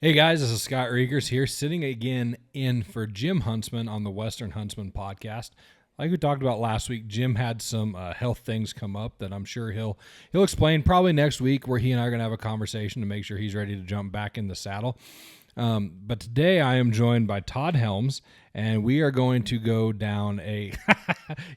Hey guys, this is Scott Reekers here, sitting again in for Jim Huntsman on the Western Huntsman podcast. Like we talked about last week, Jim had some health things come up that I'm sure he'll explain probably next week, where he and I are going to have a conversation to make sure he's ready to jump back in the saddle. But today I am joined by Todd Helms, and we are going to go down a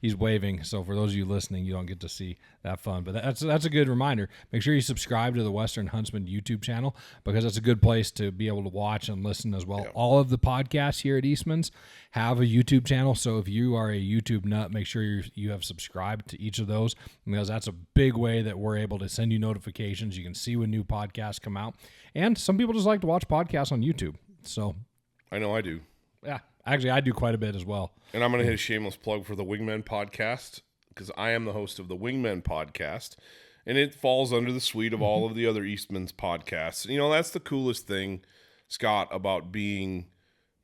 he's waving, so for those of you listening, you don't get to see that fun, but that's a good reminder. Make sure you subscribe to the Western Huntsman YouTube channel, because that's a good place to be able to watch and listen as well. Yeah. All of the podcasts here at Eastmans have a YouTube channel, so if you are a YouTube nut, make sure you have subscribed to each of those, because that's a big way that we're able to send you notifications. You can see when new podcasts come out, and some people just like to watch podcasts on YouTube. So I know I do. Yeah, actually I do quite a bit as well. And I'm going to hit a shameless plug for the Wingmen podcast, because I am the host of the Wingmen podcast, and it falls under the suite of all of the other Eastmans podcasts. You know, that's the coolest thing, Scott, about being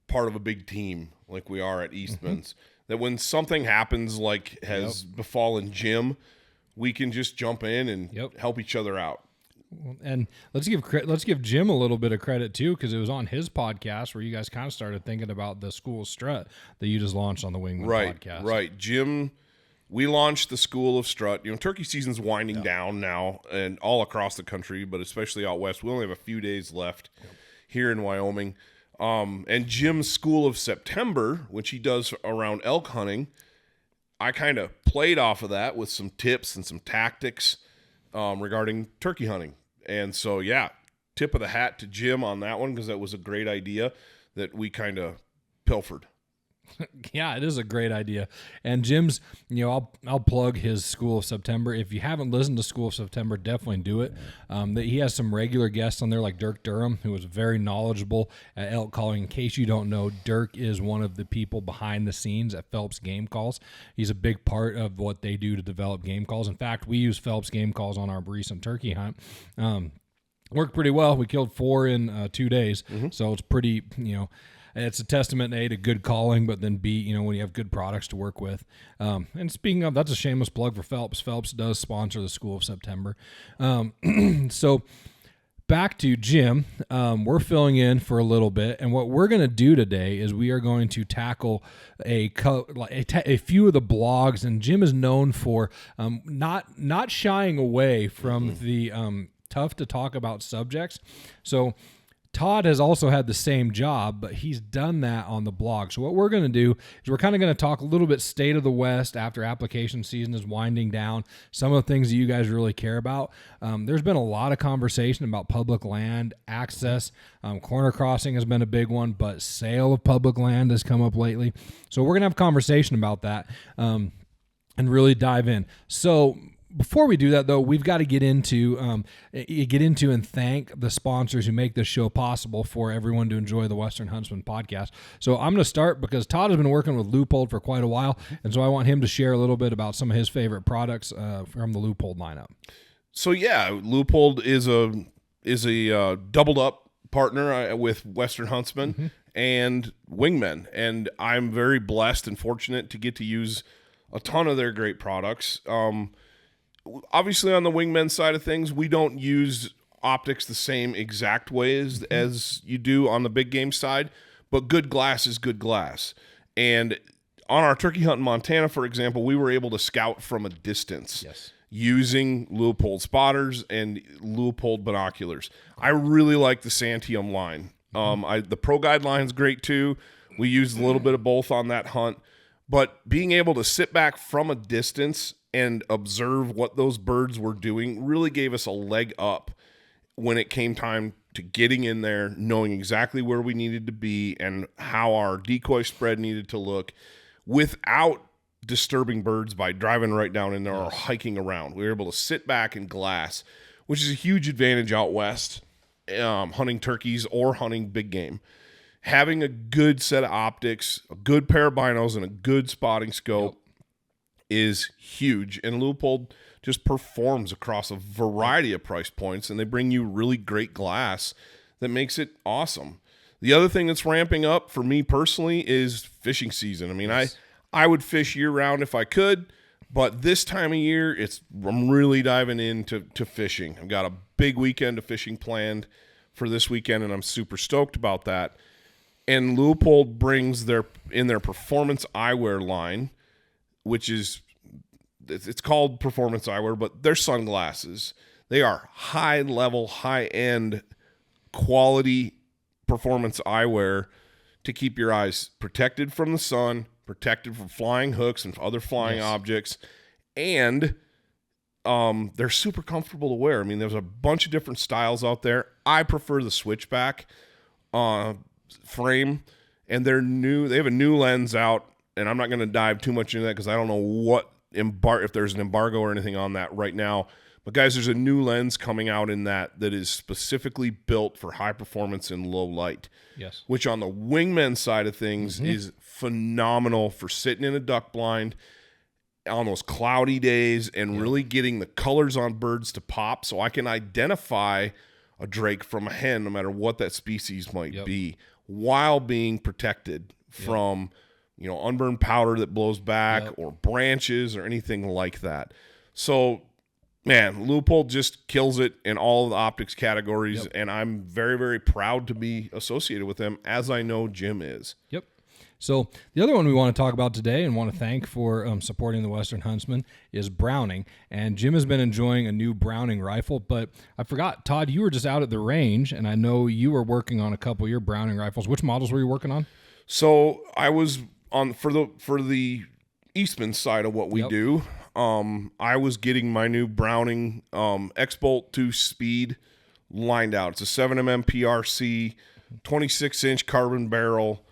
part of a big team like we are at Eastmans, that when something happens like has befallen Jim, we can just jump in and help each other out. And let's give Jim a little bit of credit too, because it was on his podcast where you guys kind of started thinking about the School of Strut that you just launched on the Wingman podcast. Right, Jim. We launched the School of Strut. You know, turkey season's winding down now, and all across the country, but especially out west. We only have a few days left here in Wyoming. And Jim's School of September, which he does around elk hunting, I kind of played off of that with some tips and some tactics regarding turkey hunting. And so, tip of the hat to Jim on that one, because that was a great idea that we kind of pilfered. Yeah, it is a great idea. And Jim's, I'll plug his School of September. If you haven't listened to School of September, definitely do it. He has some regular guests on there, like Dirk Durham, who is very knowledgeable at elk calling. In case you don't know, Dirk is one of the people behind the scenes at Phelps Game Calls. He's a big part of what they do to develop game calls. In fact, we use Phelps Game Calls on our recent turkey hunt. Worked pretty well. We killed 4 in 2 days, so it's pretty, it's a testament, A, to good calling, but then B, when you have good products to work with. And speaking of, that's a shameless plug for Phelps. Phelps does sponsor the School of September. So back to Jim. We're filling in for a little bit, and what we're going to do today is we are going to tackle a few of the blogs, and Jim is known for not shying away from the tough to talk about subjects. So Todd has also had the same job, but he's done that on the blog. So what we're going to do is we're kind of going to talk a little bit state of the West after application season is winding down, some of the things that you guys really care about. There's been a lot of conversation about public land access. Corner crossing has been a big one, but sale of public land has come up lately. So we're going to have a conversation about that and really dive in. So before we do that, though, we've got to get into and thank the sponsors who make this show possible for everyone to enjoy the Western Huntsman podcast. So I'm going to start because Todd has been working with Leupold for quite a while, and so I want him to share a little bit about some of his favorite products from the Leupold lineup. So Leupold is a doubled up partner with Western Huntsman and Wingmen, and I'm very blessed and fortunate to get to use a ton of their great products. Obviously, on the Wingmen side of things, we don't use optics the same exact ways as you do on the big game side, but good glass is good glass. And on our turkey hunt in Montana, for example, we were able to scout from a distance using Leupold spotters and Leupold binoculars. I really like the Santium line. The Pro Guide line is great too. We used a little bit of both on that hunt, but being able to sit back from a distance and observe what those birds were doing really gave us a leg up when it came time to getting in there, knowing exactly where we needed to be and how our decoy spread needed to look without disturbing birds by driving right down in there or hiking around. We were able to sit back and glass, which is a huge advantage out west, hunting turkeys or hunting big game. Having a good set of optics, a good pair of binos, and a good spotting scope is huge, and Leupold just performs across a variety of price points, and they bring you really great glass that makes it awesome. The other thing that's ramping up for me personally is fishing season. I mean, I would fish year-round if I could, but this time of year, I'm really diving into fishing. I've got a big weekend of fishing planned for this weekend, and I'm super stoked about that. And Leupold brings their performance eyewear line, which is, it's called performance eyewear, but they're sunglasses. They are high level, high end quality performance eyewear to keep your eyes protected from the sun, protected from flying hooks and other flying objects, and they're super comfortable to wear. I mean, there's a bunch of different styles out there. I prefer the switchback frame, and they're new. They have a new lens out, and I'm not going to dive too much into that because I don't know if there's an embargo or anything on that right now. But guys, there's a new lens coming out in that is specifically built for high performance in low light. Yes. Which on the wingman side of things is phenomenal for sitting in a duck blind on those cloudy days and really getting the colors on birds to pop, so I can identify a drake from a hen no matter what that species might be, while being protected from unburned powder that blows back or branches or anything like that. So man, Leupold just kills it in all of the optics categories, and I'm very, very proud to be associated with them, as I know Jim is. Yep. So the other one we want to talk about today and want to thank for supporting the Western Huntsman is Browning. And Jim has been enjoying a new Browning rifle, but I forgot, Todd, you were just out at the range, and I know you were working on a couple of your Browning rifles. Which models were you working on? So I was on for the Eastmans side of what we do. I was getting my new Browning X-Bolt 2 Speed lined out. It's a 7mm PRC, 26-inch carbon barrel,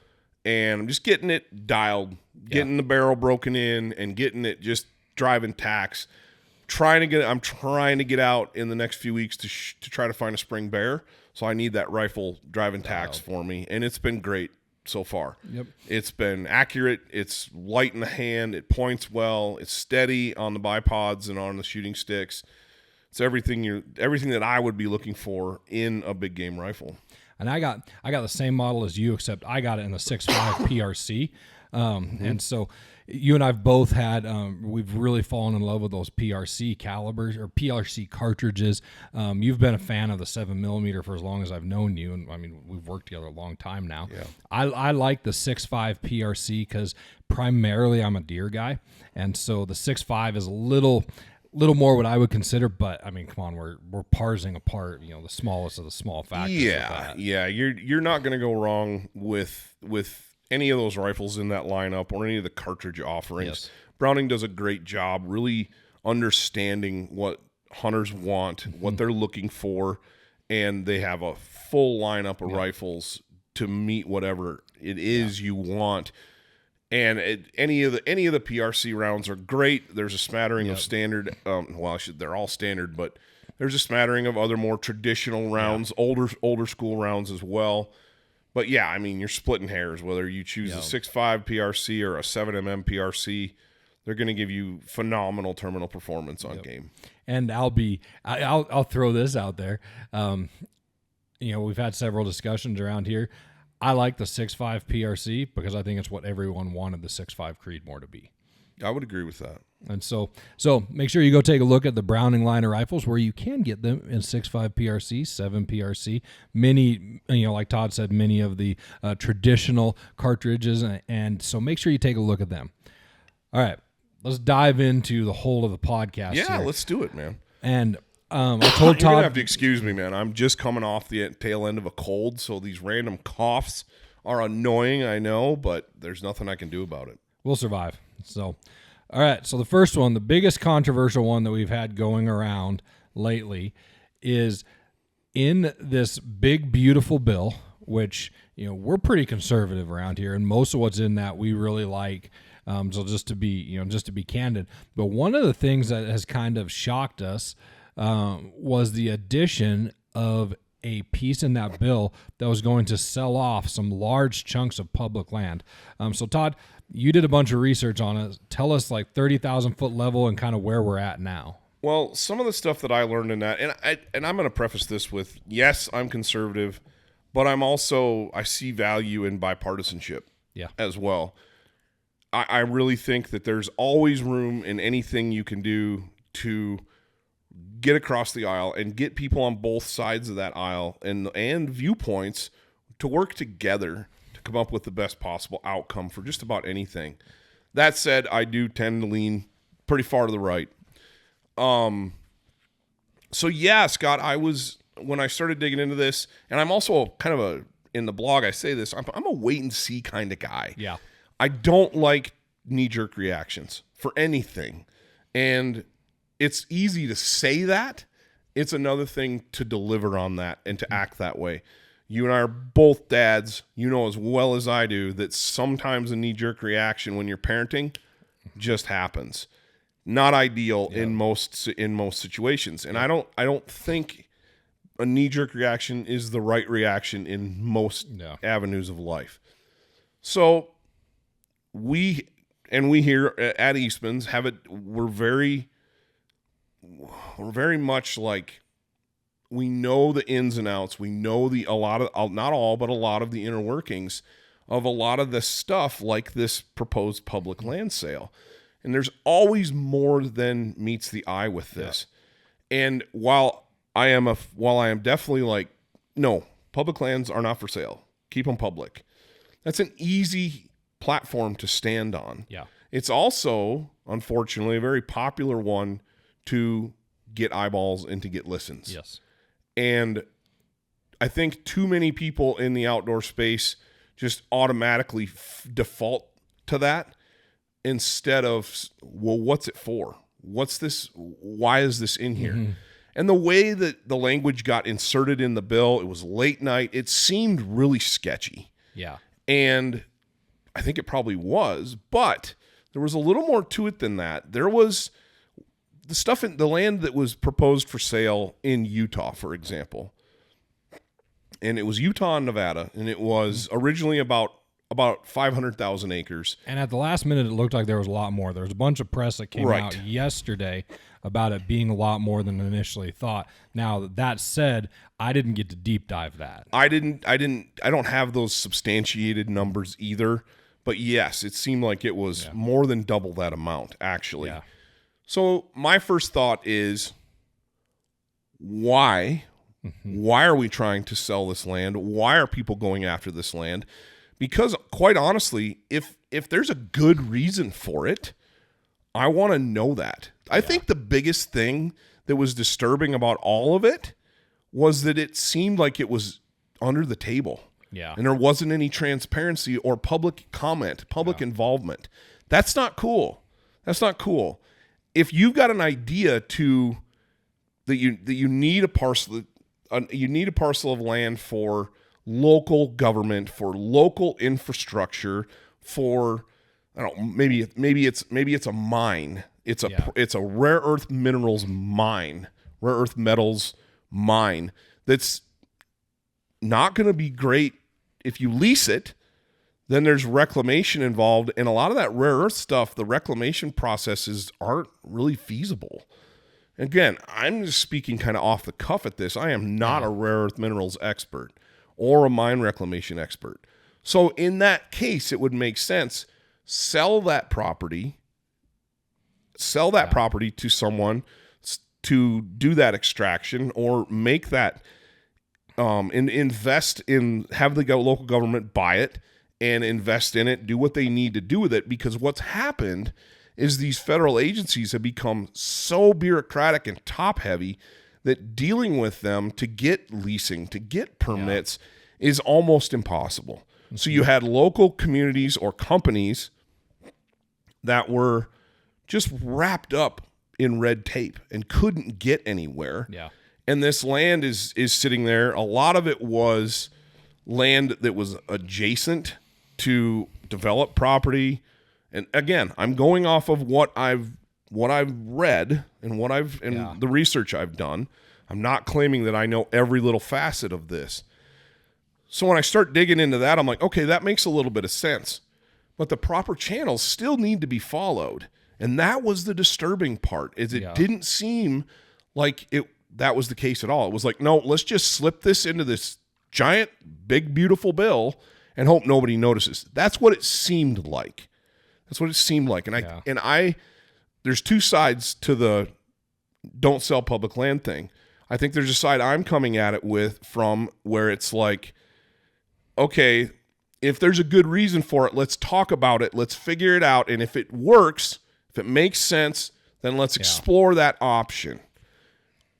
and I'm just getting it dialed, getting the barrel broken in, and getting it just driving tacks. I'm trying to get out in the next few weeks to try to find a spring bear, so I need that rifle driving tacks for me, and it's been great so far. Yep. It's been accurate. It's light in the hand. It points well. It's steady on the bipods and on the shooting sticks. It's everything that I would be looking for in a big game rifle. And I got the same model as you, except I got it in the 6.5 PRC. And so you and I've both had, we've really fallen in love with those PRC calibers or PRC cartridges. You've been a fan of the 7mm for as long as I've known you. And I mean, we've worked together a long time now. Yeah. I like the 6.5 PRC because primarily I'm a deer guy. And so the 6.5 is a little more what I would consider, but I mean, come on, we're parsing apart, the smallest of the small factors. Yeah. You're not going to go wrong with any of those rifles in that lineup or any of the cartridge offerings. Yes. Browning does a great job really understanding what hunters want, what they're looking for, and they have a full lineup of rifles to meet whatever it is you want. And any of the PRC rounds are great. There's a smattering of standard. They're all standard, but there's a smattering of other more traditional rounds, older school rounds as well. But yeah, I mean, you're splitting hairs whether you choose a 6.5 PRC or a 7mm PRC. They're going to give you phenomenal terminal performance on game. And I'll throw this out there. We've had several discussions around here. I like the 6.5 PRC because I think it's what everyone wanted the 6.5 Creedmoor to be. I would agree with that. And so make sure you go take a look at the Browning line of rifles where you can get them in 6.5 PRC, 7 PRC, many, like Todd said, many of the traditional cartridges. And so make sure you take a look at them. All right, let's dive into the whole of the podcast. Yeah, here. Let's do it, man. And I told Todd, you're gonna have to excuse me, man. I'm just coming off the tail end of a cold, so these random coughs are annoying, I know, but there's nothing I can do about it. We'll survive. So, all right. So the first one, the biggest controversial one that we've had going around lately, is in this big beautiful bill, which we're pretty conservative around here, and most of what's in that we really like. So just to be candid, but one of the things that has kind of shocked us was the addition of a piece in that bill that was going to sell off some large chunks of public land. So Todd, you did a bunch of research on it. Tell us 30,000 foot level and kind of where we're at now. Well, some of the stuff that I learned in that, and I'm going to preface this with, yes, I'm conservative, but I see value in bipartisanship as well. I really think that there's always room in anything you can do to get across the aisle and get people on both sides of that aisle and viewpoints to work together to come up with the best possible outcome for just about anything. That said, I do tend to lean pretty far to the right. So yeah, Scott, when I started digging into this, and I'm also kind of in the blog I say this, I'm a wait and see kind of guy. Yeah. I don't like knee-jerk reactions for anything. And it's easy to say that. It's another thing to deliver on that and to act that way. You and I are both dads. You know as well as I do that sometimes a knee-jerk reaction when you're parenting just happens. Not ideal in most situations. And I don't think a knee-jerk reaction is the right reaction in most avenues of life. So we here at Eastmans have it. We're very much like, we know the ins and outs. We know a lot of, not all, but a lot of the inner workings of a lot of this stuff, like this proposed public land sale. And there's always more than meets the eye with this. Yeah. And while I am definitely like, no, public lands are not for sale. Keep them public. That's an easy platform to stand on. Yeah. It's also, unfortunately, a very popular one to get eyeballs and to get listens. Yes. And I think too many people in the outdoor space just automatically default to that instead of, well, what's it for? What's this? Why is this in here? Mm-hmm. And the way that the language got inserted in the bill, it was late night. It seemed really sketchy. Yeah. And I think it probably was, but there was a little more to it than that. There was the stuff in the land that was proposed for sale in Utah, for example. And it was Utah and Nevada, and it was originally about 500,000 acres. And at the last minute, it looked like there was a lot more. There was a bunch of press that came out yesterday about it being a lot more than initially thought. Now, that said, I didn't get to deep dive that. I don't have those substantiated numbers either. But yes, it seemed like it was more than double that amount, actually. Yeah. So my first thought is, why? Mm-hmm. Why are we trying to sell this land? Why are people going after this land? Because quite honestly, if there's a good reason for it, I want to know that. I think the biggest thing that was disturbing about all of it was that it seemed like it was under the table. Yeah. And there wasn't any transparency or public comment, public involvement. That's not cool. That's not cool. If you've got an idea that you need a parcel of land for local government, for local infrastructure, for, I don't know, maybe it's a mine. It's a rare earth minerals mine, rare earth metals mine that's not going to be great if you lease it. Then there's reclamation involved, and a lot of that rare earth stuff, the reclamation processes aren't really feasible. Again, I'm just speaking kind of off the cuff at this. I am not a rare earth minerals expert or a mine reclamation expert. So in that case, it would make sense, sell that property to someone to do that extraction, or make that and invest in, have the local government buy it and invest in it, do what they need to do with it. Because what's happened is these federal agencies have become so bureaucratic and top heavy that dealing with them to get leasing, to get permits is almost impossible. Mm-hmm. So you had local communities or companies that were just wrapped up in red tape and couldn't get anywhere. Yeah. And this land is sitting there. A lot of it was land that was adjacent to developed property. And again, I'm going off of what I've read and the research I've done. I'm not claiming that I know every little facet of this. So when I start digging into that, I'm like, okay, that makes a little bit of sense. But the proper channels still need to be followed. And that was the disturbing part, is it didn't seem like that was the case at all. It was like, no, let's just slip this into this giant, big, beautiful bill and hope nobody notices. That's what it seemed like. And I there's two sides to the don't sell public land thing. I think there's a side I'm coming at it with from where it's like, okay, if there's a good reason for it, let's talk about it. Let's figure it out. And if it works, if it makes sense, then let's explore that option.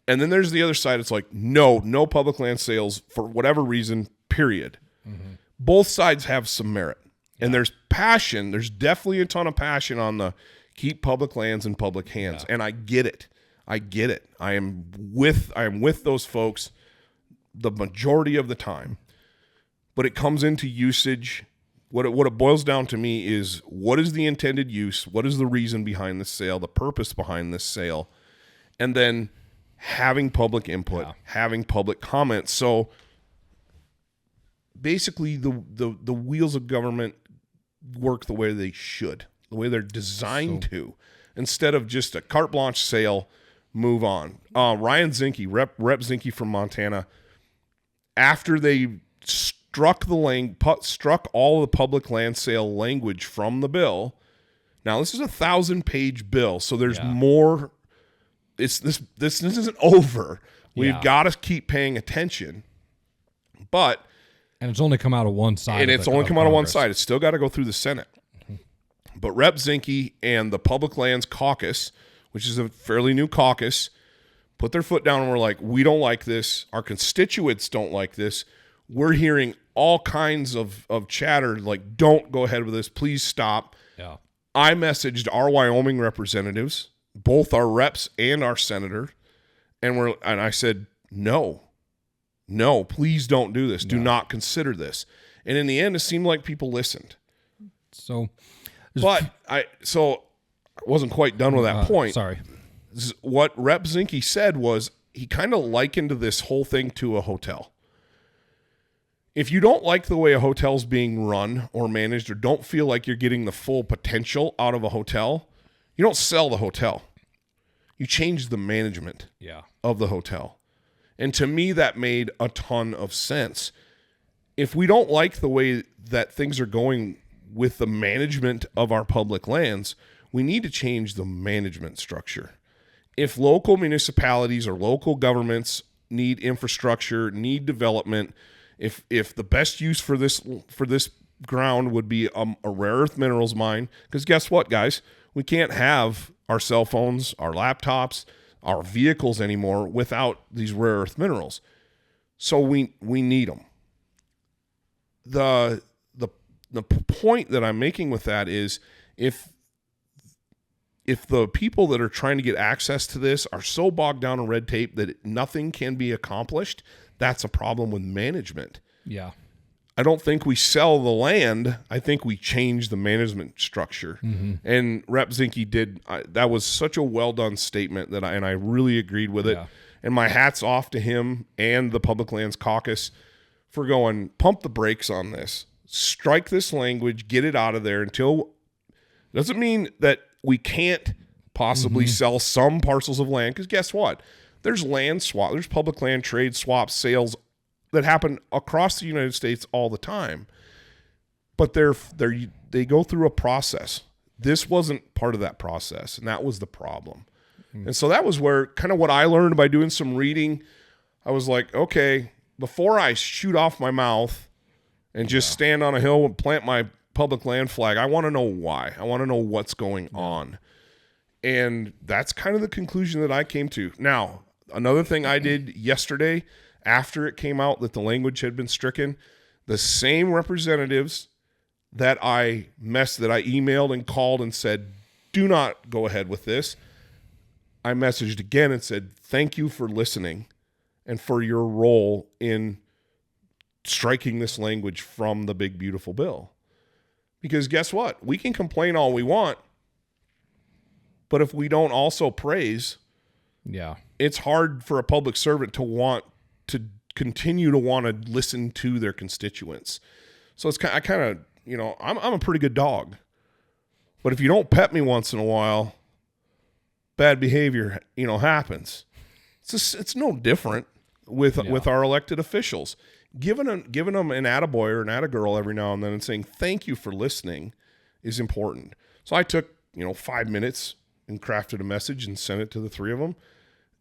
And then there's the other side. It's like, no public land sales for whatever reason, period. Mm-hmm. Both sides have some merit. Yeah. And there's passion. There's definitely a ton of passion on the keep public lands in public hands. Yeah. And I get it. I am with those folks the majority of the time. But it comes into usage. What it boils down to me is, what is the intended use? What is the reason behind this sale? The purpose behind this sale? And then having public input, having public comment. So basically the wheels of government work the way they should, the way they're designed to, instead of just a carte blanche sale, move on. Ryan Zinke, Rep Zinke from Montana, after they struck all of the public land sale language from the bill. Now this is a 1,000-page bill, so there's more. This isn't over. We've got to keep paying attention. And it's only come out of one side. And it's only come out of one side. It's still got to go through the Senate. Mm-hmm. But Rep Zinke and the Public Lands Caucus, which is a fairly new caucus, put their foot down and were like, we don't like this. Our constituents don't like this. We're hearing all kinds of chatter like, don't go ahead with this. Please stop. Yeah. I messaged our Wyoming representatives, both our reps and our senator, and I said, no, please don't do this. Do not consider this. And in the end, it seemed like people listened. But I wasn't quite done with that point. Sorry. What Rep Zinke said was, he kind of likened this whole thing to a hotel. If you don't like the way a hotel's being run or managed, or don't feel like you're getting the full potential out of a hotel, you don't sell the hotel. You change the management of the hotel. And to me, that made a ton of sense. If we don't like the way that things are going with the management of our public lands, we need to change the management structure. If local municipalities or local governments need infrastructure, need development, if the best use for this ground would be a rare earth minerals mine, because guess what, guys? We can't have our cell phones, our laptops, our vehicles anymore without these rare earth minerals. So we need them. The point that I'm making with that is, if the people that are trying to get access to this are so bogged down in red tape that nothing can be accomplished, that's a problem with management. Yeah. I don't think we sell the land. I think we change the management structure. Mm-hmm. And Rep Zinke did. That was such a well done statement that I really agreed with it. And my hat's off to him and the Public Lands Caucus for going, pump the brakes on this. Strike this language, get it out of there until. Doesn't mean that we can't possibly sell some parcels of land, because guess what? There's land swap, there's public land trade swaps, sales that happen across the United States all the time. But they go through a process. This wasn't part of that process, and that was the problem. And so that was where kind of what I learned by doing some reading. I was like, okay, before I shoot off my mouth and just stand on a hill and plant my public land flag, I want to know why. I want to know what's going on. And that's kind of the conclusion that I came to. Now, another thing I did yesterday, after it came out that the language had been stricken, the same representatives that I emailed and called and said, do not go ahead with this, I messaged again and said, thank you for listening and for your role in striking this language from the big, beautiful bill. Because guess what? We can complain all we want, but if we don't also praise, it's hard for a public servant to want to continue to want to listen to their constituents. So it's kind of, I'm a pretty good dog, but if you don't pet me once in a while, bad behavior, happens. It's no different with our elected officials. Giving them an attaboy or an attagirl every now and then and saying thank you for listening is important. So I took 5 minutes and crafted a message and sent it to the three of them.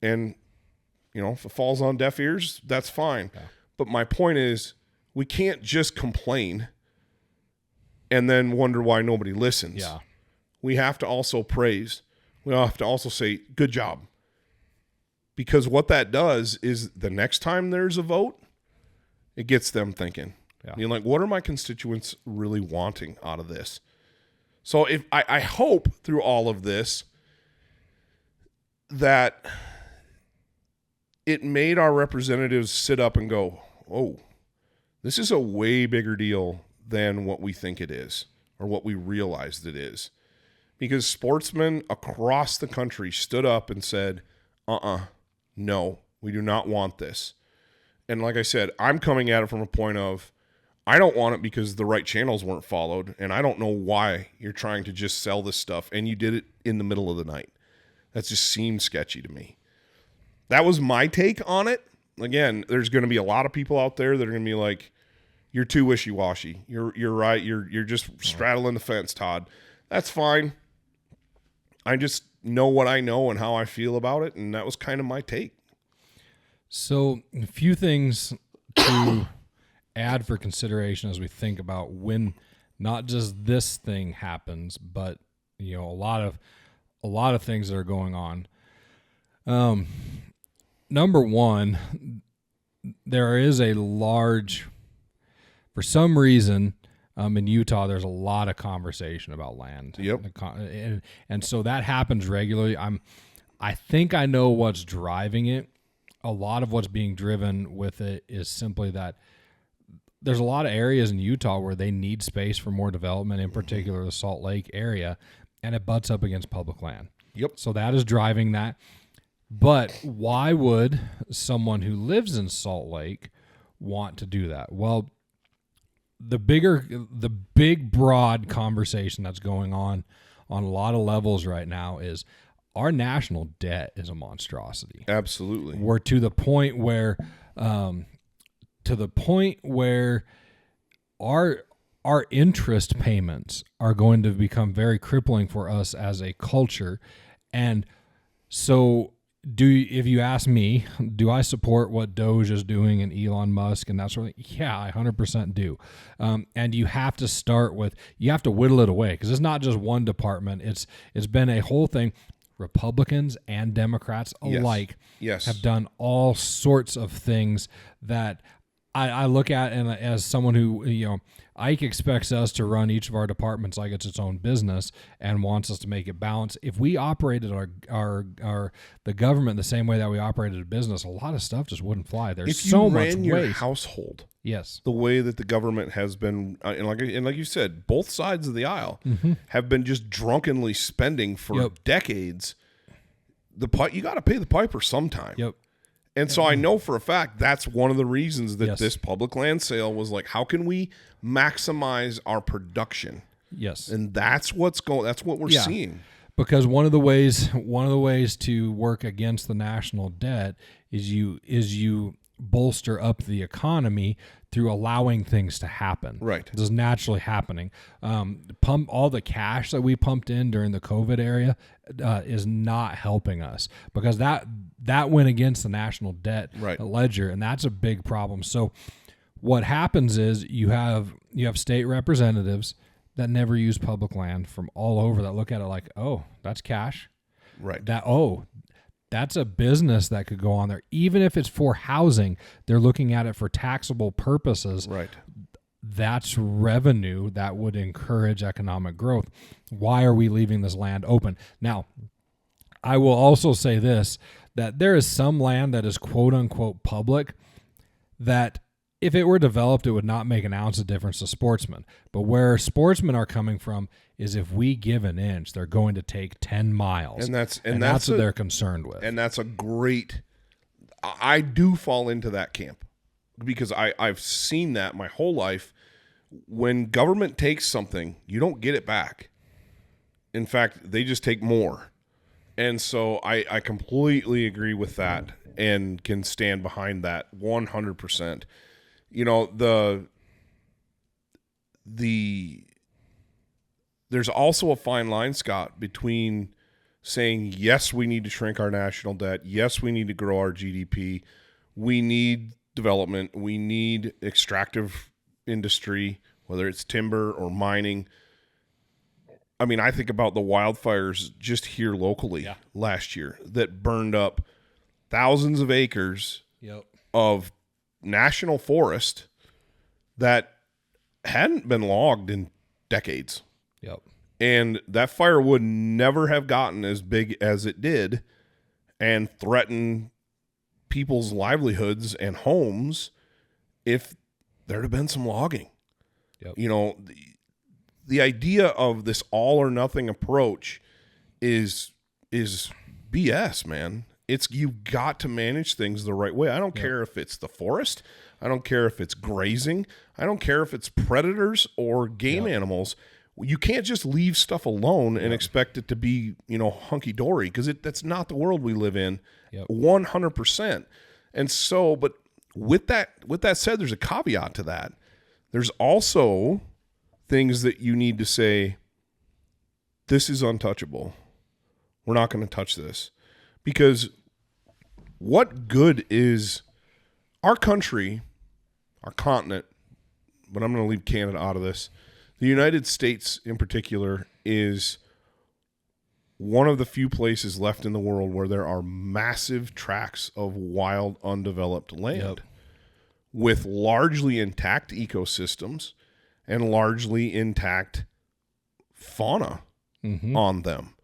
And, if it falls on deaf ears, that's fine. Yeah. But my point is, we can't just complain and then wonder why nobody listens. Yeah. We have to also praise. We have to also say, good job. Because what that does is the next time there's a vote, it gets them thinking. Yeah. You're like, what are my constituents really wanting out of this? So if I hope through all of this that it made our representatives sit up and go, oh, this is a way bigger deal than what we think it is or what we realized it is. Because sportsmen across the country stood up and said, no, we do not want this. And like I said, I'm coming at it from a point of, I don't want it because the right channels weren't followed, and I don't know why you're trying to just sell this stuff, and you did it in the middle of the night. That just seemed sketchy to me. That was my take on it. Again, there's going to be a lot of people out there that are going to be like, you're too wishy-washy. You're right. You're just straddling the fence, Todd. That's fine. I just know what I know and how I feel about it, and that was kind of my take. So a few things to add for consideration as we think about when not just this thing happens, but a lot of things that are going on. Number one, there is a large, for some reason, in Utah, there's a lot of conversation about land. Yep. And so that happens regularly. I think I know what's driving it. A lot of what's being driven with it is simply that there's a lot of areas in Utah where they need space for more development, in particular the Salt Lake area, and it butts up against public land. Yep. So that is driving that. But why would someone who lives in Salt Lake want to do that? Well, the big, broad conversation that's going on a lot of levels right now is our national debt is a monstrosity. Absolutely. We're to the point where our interest payments are going to become very crippling for us as a culture. And so if you ask me, do I support what Doge is doing and Elon Musk and that sort of thing? Yeah, I 100% do. And you have to you have to whittle it away because it's not just one department. It's been a whole thing. Republicans and Democrats alike have done all sorts of things that I look at, and as someone who, Ike expects us to run each of our departments like it's its own business and wants us to make it balanced. If we operated the government the same way that we operated a business, a lot of stuff just wouldn't fly. There's so much waste. If you ran your household, yes, the way that the government has been, and like you said, both sides of the aisle have been just drunkenly spending for decades. You got to pay the piper sometime. Yep. And so I know for a fact that's one of the reasons that this public land sale was like, how can we maximize our production? Yes. And that's what we're seeing. Because one of the ways to work against the national debt is you bolster up the economy through allowing things to happen. Right. This is naturally happening. Pump all the cash that we pumped in during the COVID area is not helping us because that went against the national debt ledger, and that's a big problem. So what happens is you have state representatives that never use public land from all over that look at it like, oh, that's cash. Right. That's a business that could go on there. Even if it's for housing, they're looking at it for taxable purposes. Right. That's revenue that would encourage economic growth. Why are we leaving this land open? Now, I will also say this, that there is some land that is quote unquote public that if it were developed, it would not make an ounce of difference to sportsmen. But where sportsmen are coming from is if we give an inch, they're going to take 10 miles. And that's what they're concerned with. And that's I do fall into that camp because I've seen that my whole life. When government takes something, you don't get it back. In fact, they just take more. And so I completely agree with that and can stand behind that 100%. There's also a fine line, Scott, between saying, yes, we need to shrink our national debt. Yes, we need to grow our GDP. We need development. We need extractive industry, whether it's timber or mining. I mean, I think about the wildfires just here locally last year that burned up thousands of acres of national forest that hadn't been logged in decades. And that fire would never have gotten as big as it did and threatened people's livelihoods and homes if there'd have been some logging. You know, the idea of this all or nothing approach is BS, man. You've got to manage things the right way. I don't care if it's the forest. I don't care if it's grazing. I don't care if it's predators or game animals. You can't just leave stuff alone and expect it to be, hunky-dory, because that's not the world we live in 100%. And so, but with that said, there's a caveat to that. There's also things that you need to say, this is untouchable. We're not going to touch this. Because what good is our country, our continent, but I'm going to leave Canada out of this. The United States in particular is one of the few places left in the world where there are massive tracts of wild, undeveloped land with largely intact ecosystems and largely intact fauna on them.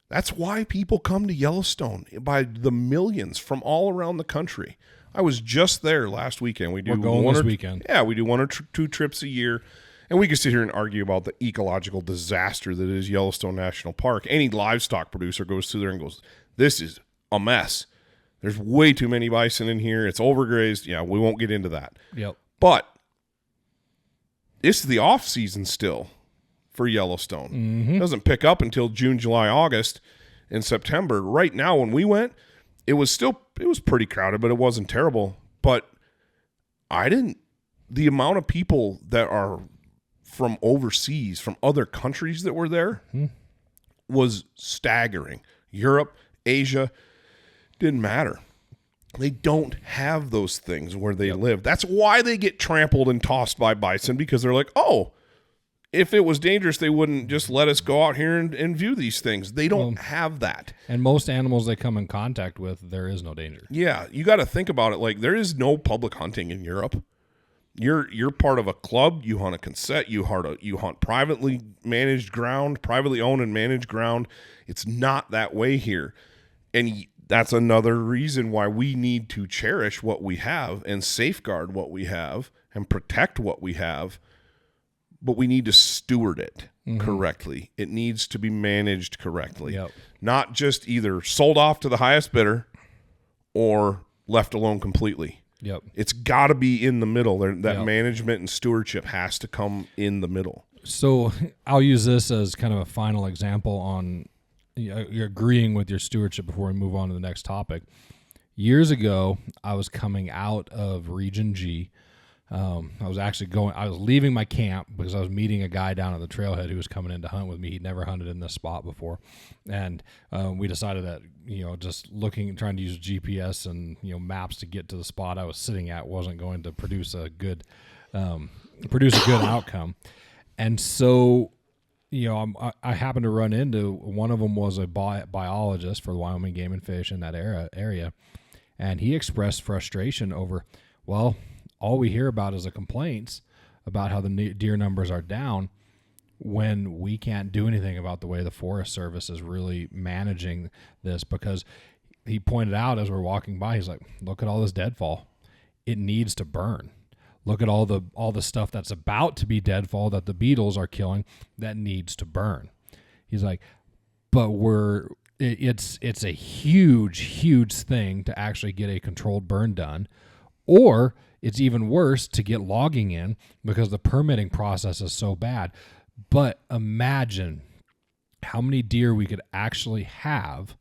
That's why people come to Yellowstone by the millions from all around the country. I was just there last weekend. We're going this weekend. Yeah, we do 1 or 2 trips a year. And we can sit here and argue about the ecological disaster that is Yellowstone National Park. Any livestock producer goes through there and goes, this is a mess. There's way too many bison in here. It's overgrazed. Yeah, we won't get into that. But it's the off season still for Yellowstone. It doesn't pick up until June, July, August, and September. Right now, when we went, it was pretty crowded, but it wasn't terrible. But the amount of people that are from overseas, from other countries that were there, was staggering. Europe, Asia, didn't matter. They don't have those things where they live. That's why they get trampled and tossed by bison, because they're like, oh, if it was dangerous, they wouldn't just let us go out here and view these things. They don't have that. And most animals they come in contact with, there is no danger. Yeah, you got to think about it. Like, there is no public hunting in Europe. You're part of a club. You hunt a consent. You hunt privately managed ground, privately owned and managed ground. It's not that way here, and that's another reason why we need to cherish what we have and safeguard what we have and protect what we have. But we need to steward it correctly. It needs to be managed correctly, not just either sold off to the highest bidder or left alone completely. It's got to be in the middle. That management and stewardship has to come in the middle. So I'll use this as kind of a final example on you're agreeing with your stewardship before we move on to the next topic. Years ago, I was coming out of Region G. I was leaving my camp because I was meeting a guy down at the trailhead who was coming in to hunt with me. He'd never hunted in this spot before. And we decided that, just trying to use GPS and, maps to get to the spot I was sitting at wasn't going to produce a good outcome. And so, I happened to run into one of them was a biologist for the Wyoming Game and Fish in that area. And he expressed frustration over, all we hear about is the complaints about how the deer numbers are down when we can't do anything about the way the Forest Service is really managing this. Because he pointed out as we're walking by, he's like, look at all this deadfall. It needs to burn. Look at all the stuff that's about to be deadfall that the beetles are killing that needs to burn. He's like, but it's a huge thing to actually get a controlled burn done, or it's even worse to get logging in because the permitting process is so bad. But imagine how many deer we could actually have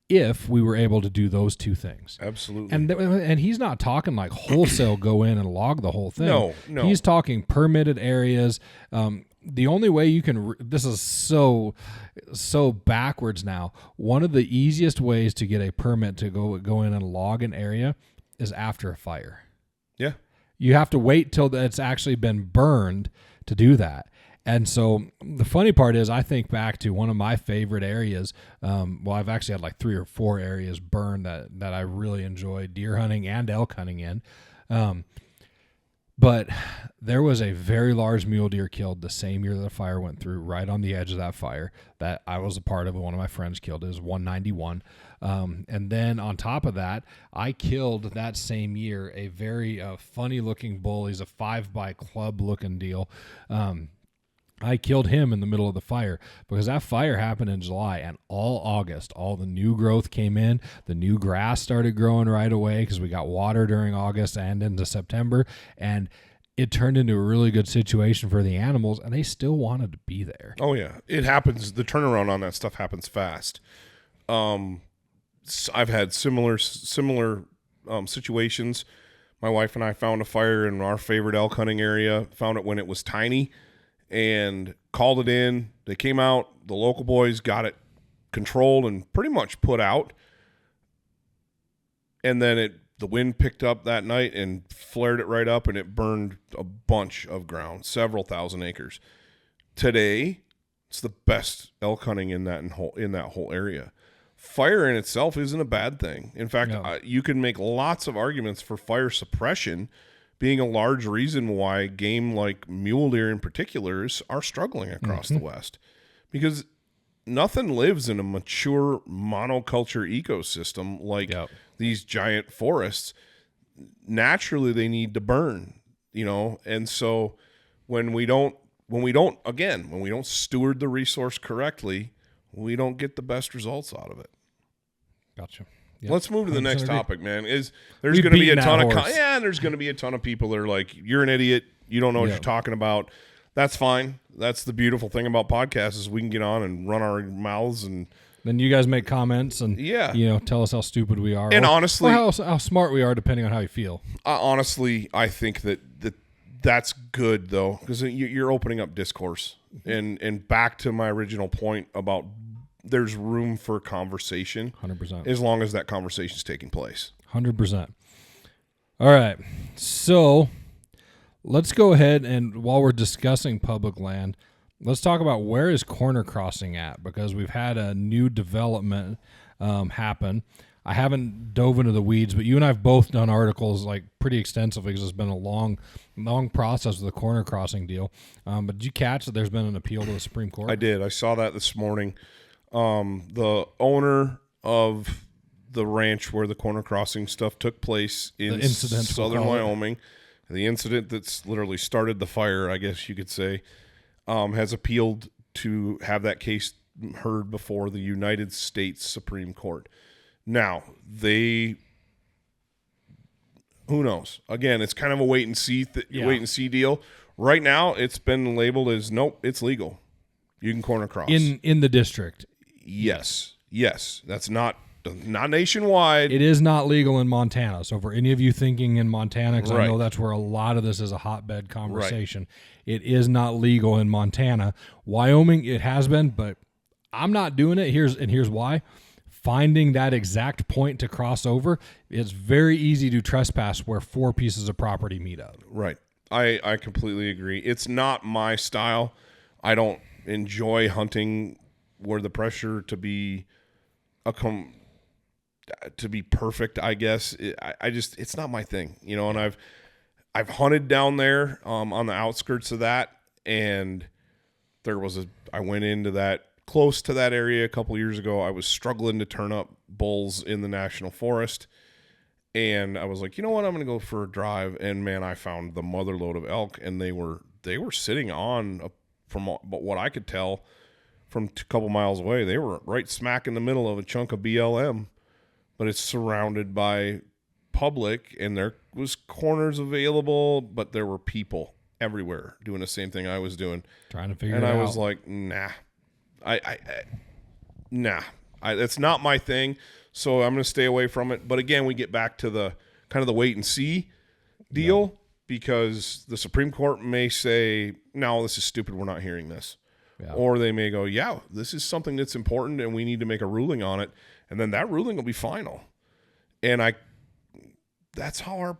if we were able to do those two things. Absolutely. And he's not talking like wholesale go in and log the whole thing. No. He's talking permitted areas, the only way you can, this is so backwards now. One of the easiest ways to get a permit to go in and log an area is after a fire. Yeah. You have to wait till it's actually been burned to do that. And so the funny part is, I think back to one of my favorite areas. I've actually had like 3 or 4 areas burned that I really enjoyed deer hunting and elk hunting in. But there was a very large mule deer killed the same year that the fire went through, right on the edge of that fire that I was a part of. One of my friends killed. It was 191. And then on top of that, I killed that same year a very funny looking bull. He's a 5x club looking deal. I killed him in the middle of the fire because that fire happened in July, and all August, all the new growth came in. The new grass started growing right away because we got water during August and into September, and it turned into a really good situation for the animals, and they still wanted to be there. Oh, yeah. It happens. The turnaround on that stuff happens fast. I've had similar situations. My wife and I found a fire in our favorite elk hunting area, found it when it was tiny, and called it in. They came out, the local boys got it controlled and pretty much put out. And then the wind picked up that night and flared it right up, and it burned a bunch of ground, several thousand acres. Today, it's the best elk hunting in that whole area. Fire in itself isn't a bad thing. In fact, you can make lots of arguments for fire suppression being a large reason why game like mule deer in particular are struggling across the West, because nothing lives in a mature monoculture ecosystem like these giant forests. Naturally, they need to burn, and so when we don't steward the resource correctly, we don't get the best results out of it. Gotcha. Yep. Let's move to the next topic, man. There's going to be a ton of there's going to be a ton of people that are like, you're an idiot, you don't know what you're talking about. That's fine. That's the beautiful thing about podcasts is we can get on and run our mouths, and then you guys make comments and tell us how stupid we are, and honestly, or how smart we are, depending on how you feel. Honestly, I think that's good though, because you're opening up discourse, and back to my original point about there's room for conversation. 100%. As long as that conversation is taking place. 100%. All right. So let's go ahead and while we're discussing public land, let's talk about where is corner crossing at, because we've had a new development happen. I haven't dove into the weeds, but you and I have both done articles like pretty extensively because it's been a long process with the corner crossing deal. But did you catch that there's been an appeal to the Supreme Court? I did. I saw that this morning. The owner of the ranch where the corner crossing stuff took place in southern Wyoming, the incident that's literally started the fire, I guess you could say, has appealed to have that case heard before the United States Supreme Court. Now, who knows? Again, it's kind of a wait and see deal. Right now, it's been labeled as nope, it's legal. You can corner cross in the district. Yes. That's not nationwide. It is not legal in Montana. So for any of you thinking in Montana, because I know that's where a lot of this is a hotbed conversation, it is not legal in Montana. Wyoming, it has been, but I'm not doing it. Here's why. Finding that exact point to cross over, it's very easy to trespass where 4 pieces of property meet up. Right. I completely agree. It's not my style. I don't enjoy hunting where the pressure to be perfect, I guess. It's not my thing, and I've hunted down there on the outskirts of that, and I went into that close to that area a couple years ago. I was struggling to turn up bulls in the national forest, and I was like, you know what, I'm going to go for a drive, and man, I found the mother load of elk, and they were sitting on from what I could tell from a couple miles away, they were right smack in the middle of a chunk of BLM, but it's surrounded by public, and there was corners available, but there were people everywhere doing the same thing I was doing, trying to figure it out. And I was like, nah, it's not my thing, so I'm going to stay away from it. But again, we get back to the kind of the wait and see deal. because the Supreme Court may say, no, this is stupid, we're not hearing this. Yeah. Or they may go, yeah, this is something that's important and we need to make a ruling on it. And then that ruling will be final. And that's how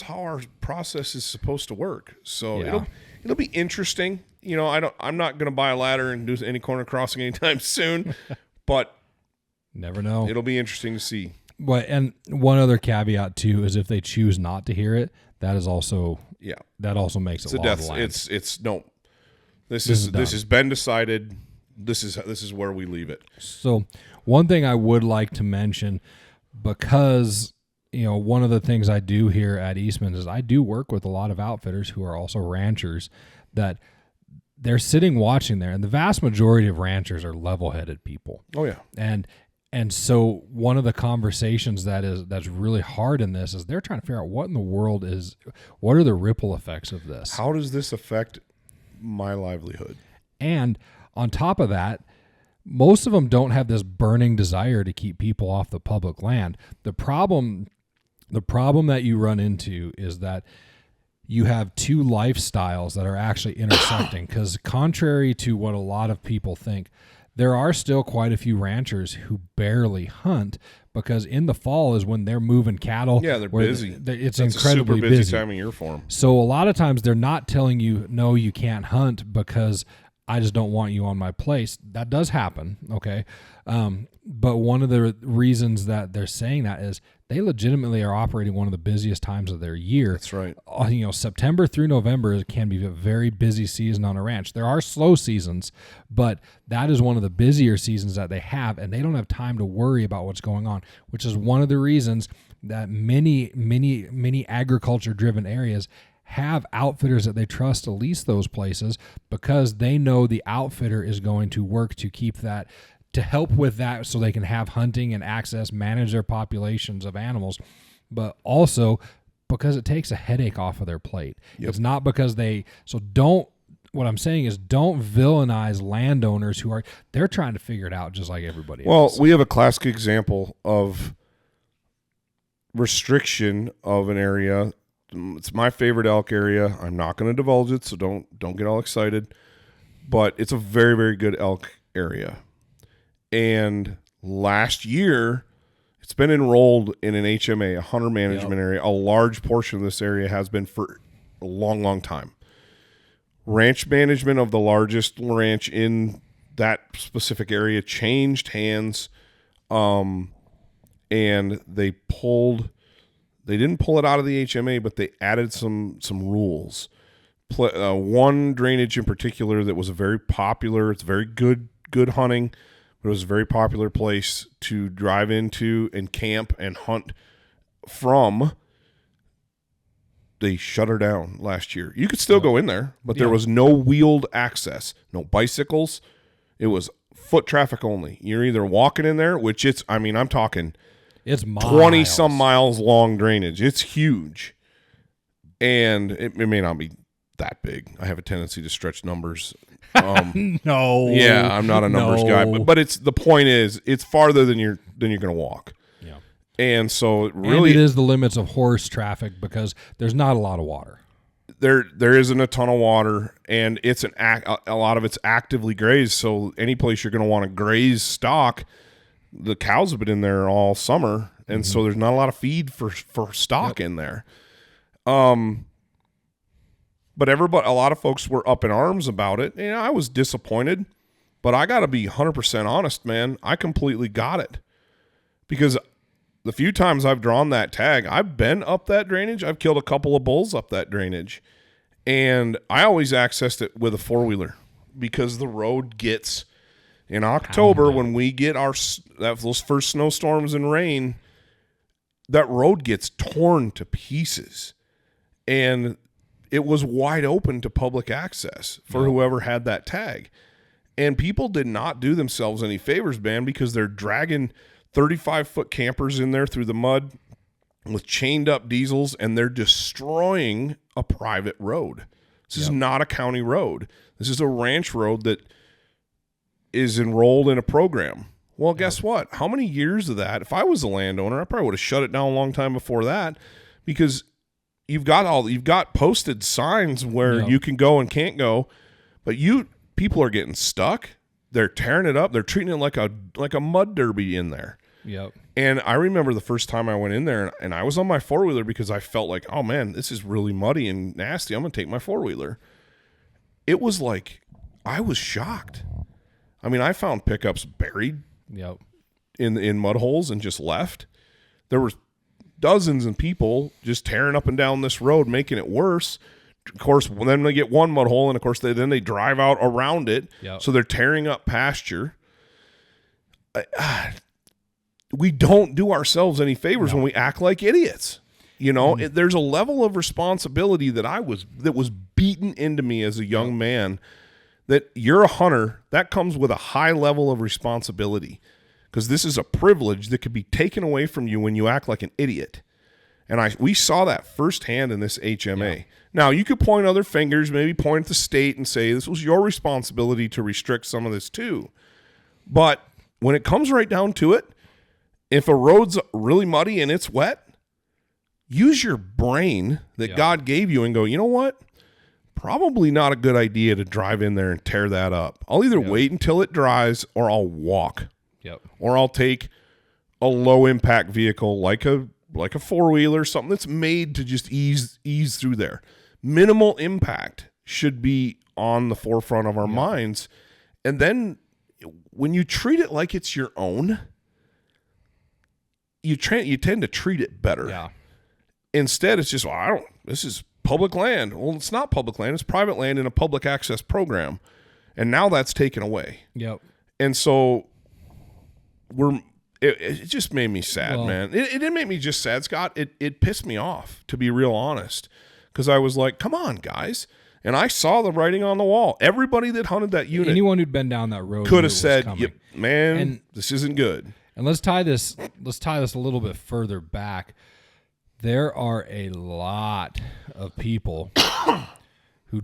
our process is supposed to work. So it'll be interesting. You know, I'm not going to buy a ladder and do any corner crossing anytime soon, but never know. It'll be interesting to see. But and one other caveat too is if they choose not to hear it, that is also that also makes it law of the land. It's no. This has been decided. This is where we leave it. So one thing I would like to mention, because one of the things I do here at Eastmans is I do work with a lot of outfitters who are also ranchers that they're sitting watching there, and the vast majority of ranchers are level-headed people. Oh yeah, and so one of the conversations that's really hard in this is they're trying to figure out what in the world what are the ripple effects of this? How does this affect my livelihood? And on top of that, most of them don't have this burning desire to keep people off the public land. The problem that you run into is that you have two lifestyles that are actually intersecting, because contrary to what a lot of people think, there are still quite a few ranchers who barely hunt, because in the fall is when they're moving cattle. Yeah, they're busy. It's That's incredibly a super busy time of year for them. So a lot of times they're not telling you, no, you can't hunt because I just don't want you on my place. That does happen, okay? But one of the reasons that they're saying that is they legitimately are operating one of the busiest times of their year. That's right. September through November can be a very busy season on a ranch. There are slow seasons, but that is one of the busier seasons that they have, and they don't have time to worry about what's going on, which is one of the reasons that many agriculture-driven areas have outfitters that they trust to lease those places, because they know the outfitter is going to work to keep that, to help with that, so they can have hunting and access, manage their populations of animals, but also because it takes a headache off of their plate. Yep. It's not because what I'm saying is don't villainize landowners they're trying to figure it out just like everybody else. Well, we have a classic example of restriction of an area. It's my favorite elk area. I'm not going to divulge it, so don't get all excited. But it's a very, very good elk area. And last year, it's been enrolled in an HMA, a hunter management area. A large portion of this area has been for a long, long time. Ranch management of the largest ranch in that specific area changed hands, and they didn't pull it out of the HMA, but they added some rules. One drainage in particular that was very popular. It's very good hunting, but it was a very popular place to drive into and camp and hunt from. They shut her down last year. You could still go in there, but there was no wheeled access, no bicycles. It was foot traffic only. You're either walking in there, which I'm talking it's 20-some miles long drainage. It's huge. And it may not be that big. I have a tendency to stretch numbers. No. Yeah, I'm not a numbers guy. But the point is, it's farther than you're going to walk. Yeah. And so it is the limits of horse traffic, because there's not a lot of water. There isn't a ton of water, and it's a lot of it's actively grazed. So any place you're going to want to graze stock, the cows have been in there all summer, and so there's not a lot of feed for stock in there. But a lot of folks were up in arms about it. And I was disappointed, but I got to be 100% honest, man. I completely got it, because the few times I've drawn that tag, I've been up that drainage. I've killed a couple of bulls up that drainage, and I always accessed it with a four-wheeler, because the road gets, in October when we get those first snowstorms and rain, that road gets torn to pieces, and it was wide open to public access for whoever had that tag. And people did not do themselves any favors, man, because they're dragging 35-foot campers in there through the mud with chained up diesels, and they're destroying a private road. This is not a county road. This is a ranch road that is enrolled in a program. Well, guess what? How many years of that? If I was a landowner, I probably would have shut it down a long time before that, because you've got posted signs where you can go and can't go, but people are getting stuck. They're tearing it up. They're treating it like a mud derby in there. Yep. And I remember the first time I went in there, and I was on my four-wheeler because I felt like, oh man, this is really muddy and nasty. I'm gonna take my four-wheeler. It was like I was shocked. I mean, I found pickups buried in mud holes and just left. There were dozens of people just tearing up and down this road, making it worse. Of course, then they get one mud hole, and of course, they drive out around it. Yep. So they're tearing up pasture. We don't do ourselves any favors when we act like idiots. You know, there's a level of responsibility that was beaten into me as a young man, that you're a hunter. That comes with a high level of responsibility, because this is a privilege that could be taken away from you when you act like an idiot. And we saw that firsthand in this HMA. Yeah. Now, you could point other fingers, maybe point at the state and say this was your responsibility to restrict some of this too. But when it comes right down to it, if a road's really muddy and it's wet, use your brain that God gave you and go, you know what? Probably not a good idea to drive in there and tear that up. I'll either wait until it dries, or I'll walk. Yep. Or I'll take a low impact vehicle like a four-wheeler, something that's made to just ease through there. Minimal impact should be on the forefront of our minds. And then when you treat it like it's your own, you tend to treat it better. Yeah. Instead, it's just, this is public land. Well, it's not public land. It's private land in a public access program. And now that's taken away. Yep. And so it just made me sad, man. It didn't make me just sad, Scott. It pissed me off, to be real honest, because I was like, come on, guys. And I saw the writing on the wall. Everybody that hunted that unit, anyone who'd been down that road could have said, yep, man, this isn't good. And let's tie this a little bit further back. There are a lot of people who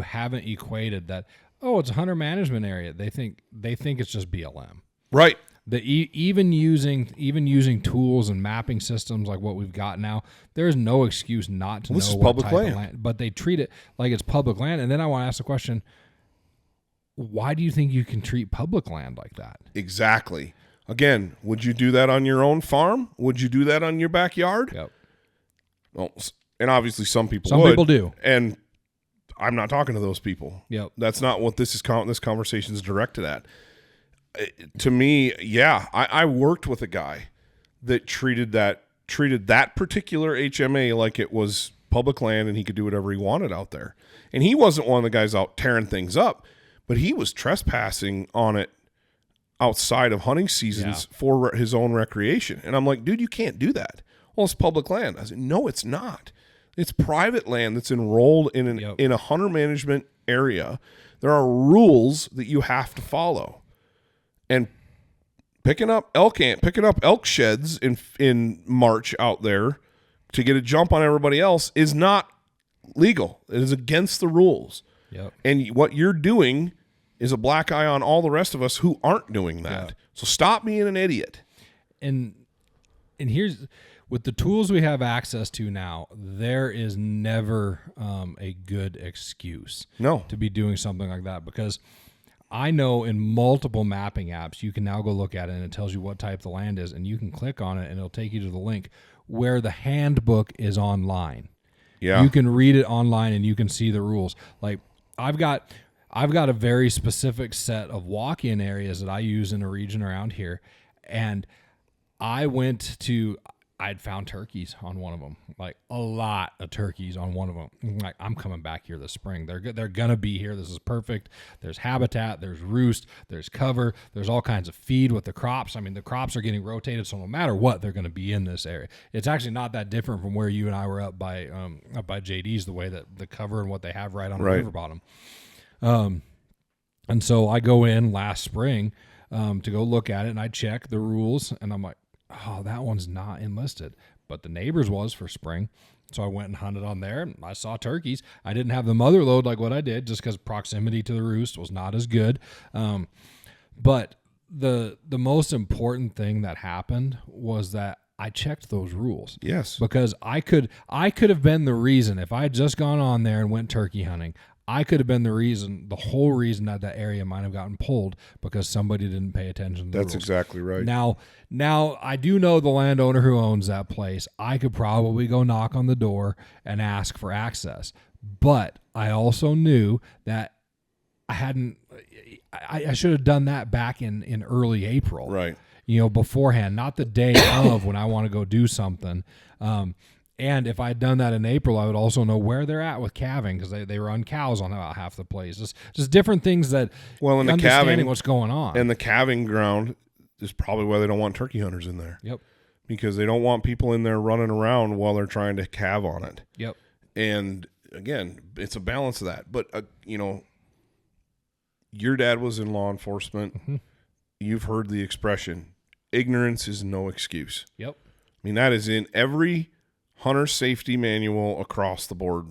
haven't equated that, it's a hunter management area. They think it's just BLM. Right. Even using tools and mapping systems like what we've got now, there is no excuse not to know what public type of land. But they treat it like it's public land. And then I want to ask the question, why do you think you can treat public land like that? Exactly. Again, would you do that on your own farm? Would you do that on your backyard? Yep. Well, and obviously some people would. Some people do. And I'm not talking to those people. Yep. That's not what this conversation is directed at. To me, I worked with a guy that treated that particular HMA like it was public land and he could do whatever he wanted out there. And he wasn't one of the guys out tearing things up, but he was trespassing on it outside of hunting seasons for his own recreation. And I'm like, dude, you can't do that. Well, it's public land. I said, no, it's not. It's private land that's enrolled in a hunter management area. There are rules that you have to follow. And picking up elk sheds in March out there to get a jump on everybody else is not legal. It is against the rules. Yep. And what you're doing is a black eye on all the rest of us who aren't doing that. Yeah. So stop being an idiot. And here's, with the tools we have access to now, there is never a good excuse to be doing something like that, because I know in multiple mapping apps, you can now go look at it and it tells you what type the land is, and you can click on it and it'll take you to the link where the handbook is online. Yeah. You can read it online and you can see the rules. Like I've got a very specific set of walk-in areas that I use in a region around here, and I'd found turkeys on one of them, like a lot of turkeys on one of them. Like, I'm coming back here this spring. They're going to be here. This is perfect. There's habitat, there's roost, there's cover, there's all kinds of feed with the crops. I mean, the crops are getting rotated, so no matter what, they're going to be in this area. It's actually not that different from where you and I were up by JD's, the way that the cover and what they have right on the river bottom. And so I go in last spring to go look at it, and I check the rules, and I'm like, oh, that one's not enlisted, but the neighbor's was for spring. So I went and hunted on there. And I saw turkeys. I didn't have the mother load like what I did, just because proximity to the roost was not as good. But the most important thing that happened was that I checked those rules. Yes. Because I could have been the reason, if I had just gone on there and went turkey hunting, I could have been the whole reason that area might have gotten pulled because somebody didn't pay attention to the rules. That's exactly right. Now I do know the landowner who owns that place. I could probably go knock on the door and ask for access. But I also knew that I should have done that back in early April. Right. Beforehand, not the day of when I want to go do something. And if I'd done that in April, I would also know where they're at with calving because they run cows on about half the place. Just different things that in the understanding calving, what's going on. And the calving ground is probably why they don't want turkey hunters in there. Yep. Because they don't want people in there running around while they're trying to calve on it. Yep. And again, it's a balance of that. But, your dad was in law enforcement. Mm-hmm. You've heard the expression, ignorance is no excuse. Yep. I mean, that is in every hunter safety manual across the board.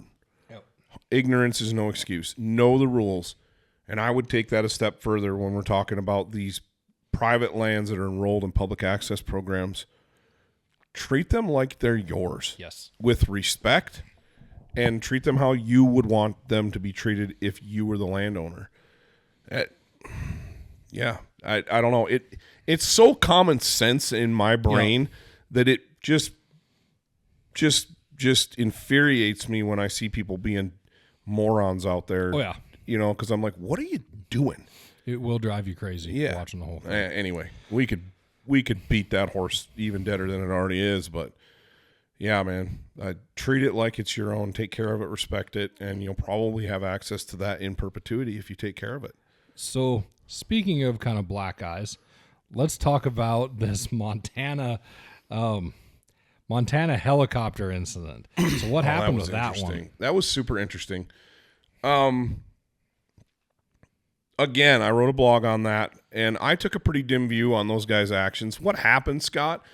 Yep. Ignorance is no excuse. Know the rules. And I would take that a step further when we're talking about these private lands that are enrolled in public access programs. Treat them like they're yours. Yes. With respect, and treat them how you would want them to be treated if you were the landowner. I don't know. It's so common sense in my brain that it just infuriates me when I see people being morons out there. Oh, yeah. Because I'm like, what are you doing? It will drive you crazy watching the whole thing. Anyway, we could beat that horse even deader than it already is, but yeah, man, treat it like it's your own. Take care of it, respect it, and you'll probably have access to that in perpetuity if you take care of it. So, speaking of kind of black eyes, let's talk about this Montana helicopter incident. So, what happened with that one? That was super interesting. Again, I wrote a blog on that, and I took a pretty dim view on those guys' actions. What happened, Scott,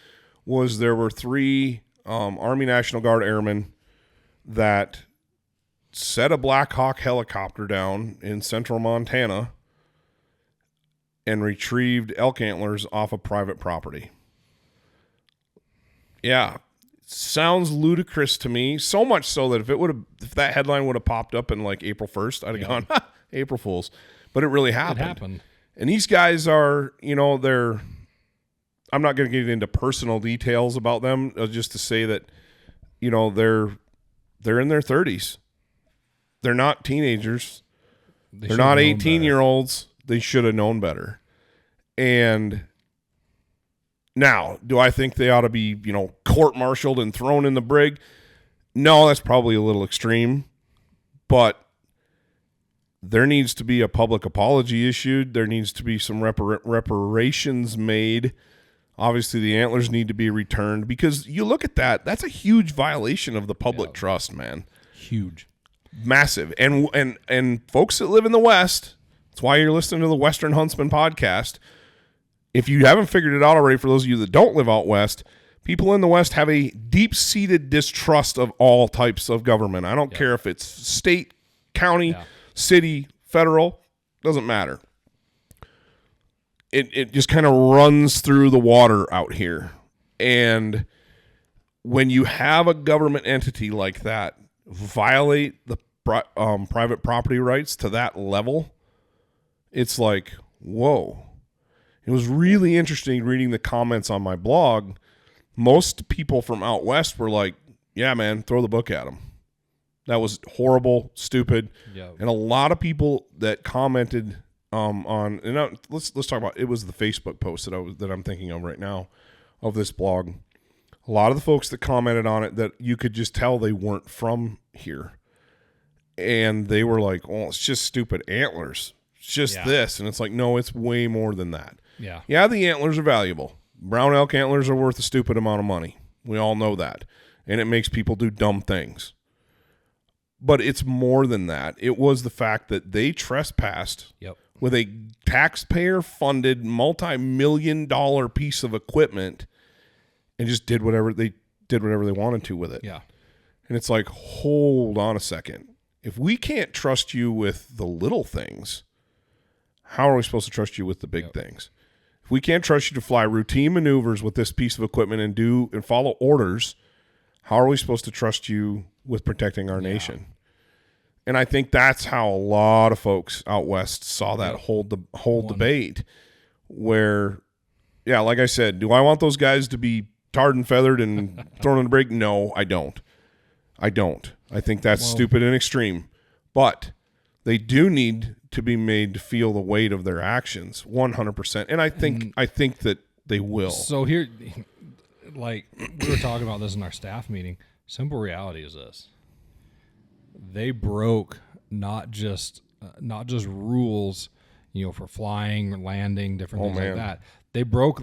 was there were 3 Army National Guard airmen that set a Black Hawk helicopter down in central Montana and retrieved elk antlers off of private property. Yeah, sounds ludicrous to me. So much so that if that headline would have popped up in like April 1st, I'd have gone, April Fools. But it really happened. It happened. And these guys are, they're, I'm not going to get into personal details about them, just to say that, they're in their 30s. They're not teenagers. They're not 18-year-olds. They should have known better. And now, do I think they ought to be, court-martialed and thrown in the brig? No, that's probably a little extreme. But there needs to be a public apology issued. There needs to be some reparations made. Obviously, the antlers need to be returned because you look at that, that's a huge violation of the public trust, man. Huge. Massive. And folks that live in the West, that's why you're listening to the Western Huntsman podcast. If you haven't figured it out already, for those of you that don't live out West, people in the West have a deep-seated distrust of all types of government. I don't care if it's state, county, city, federal, doesn't matter. It just kind of runs through the water out here. And when you have a government entity like that violate the private property rights to that level, it's like, whoa. It was really interesting reading the comments on my blog. Most people from out West were like, yeah, man, throw the book at them. That was horrible, stupid. Yep. And a lot of people that commented on, and let's talk about, it was the Facebook post that I'm thinking of right now of this blog. A lot of the folks that commented on it that you could just tell they weren't from here. And they were like, oh, it's just stupid antlers. It's just this. And it's like, no, it's way more than that. Yeah. Yeah, the antlers are valuable. Brown elk antlers are worth a stupid amount of money. We all know that. And it makes people do dumb things. But it's more than that. It was the fact that they trespassed with a taxpayer-funded, multi-million-dollar piece of equipment and just did whatever they wanted to with it. Yeah. And it's like, hold on a second. If we can't trust you with the little things, how are we supposed to trust you with the big things? If we can't trust you to fly routine maneuvers with this piece of equipment and follow orders, how are we supposed to trust you with protecting our nation? And I think that's how a lot of folks out west saw that whole debate where, yeah, like I said, do I want those guys to be tarred and feathered and thrown in the break? No, I don't. I think that's stupid and extreme. But they do need to be made to feel the weight of their actions 100%. And I think that they will. So here, like we were talking about this in our staff meeting, simple reality is this. They broke not just rules, for flying, landing, different things like that. They broke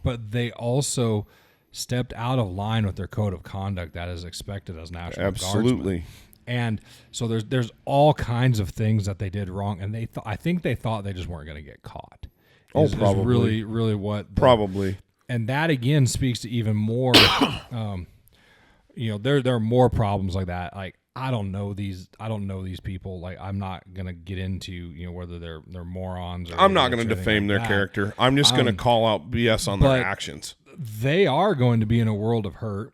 but they also stepped out of line with their code of conduct that is expected as National Guardsmen. And so there's all kinds of things that they did wrong, and I think they thought they just weren't going to get caught. Probably. Is really, really what. Probably. And that again speaks to even more. There are more problems like that. Like I don't know these people. Like I'm not gonna get into whether they're morons. Or I'm not gonna defame their character. I'm just gonna call out BS on their actions. They are going to be in a world of hurt.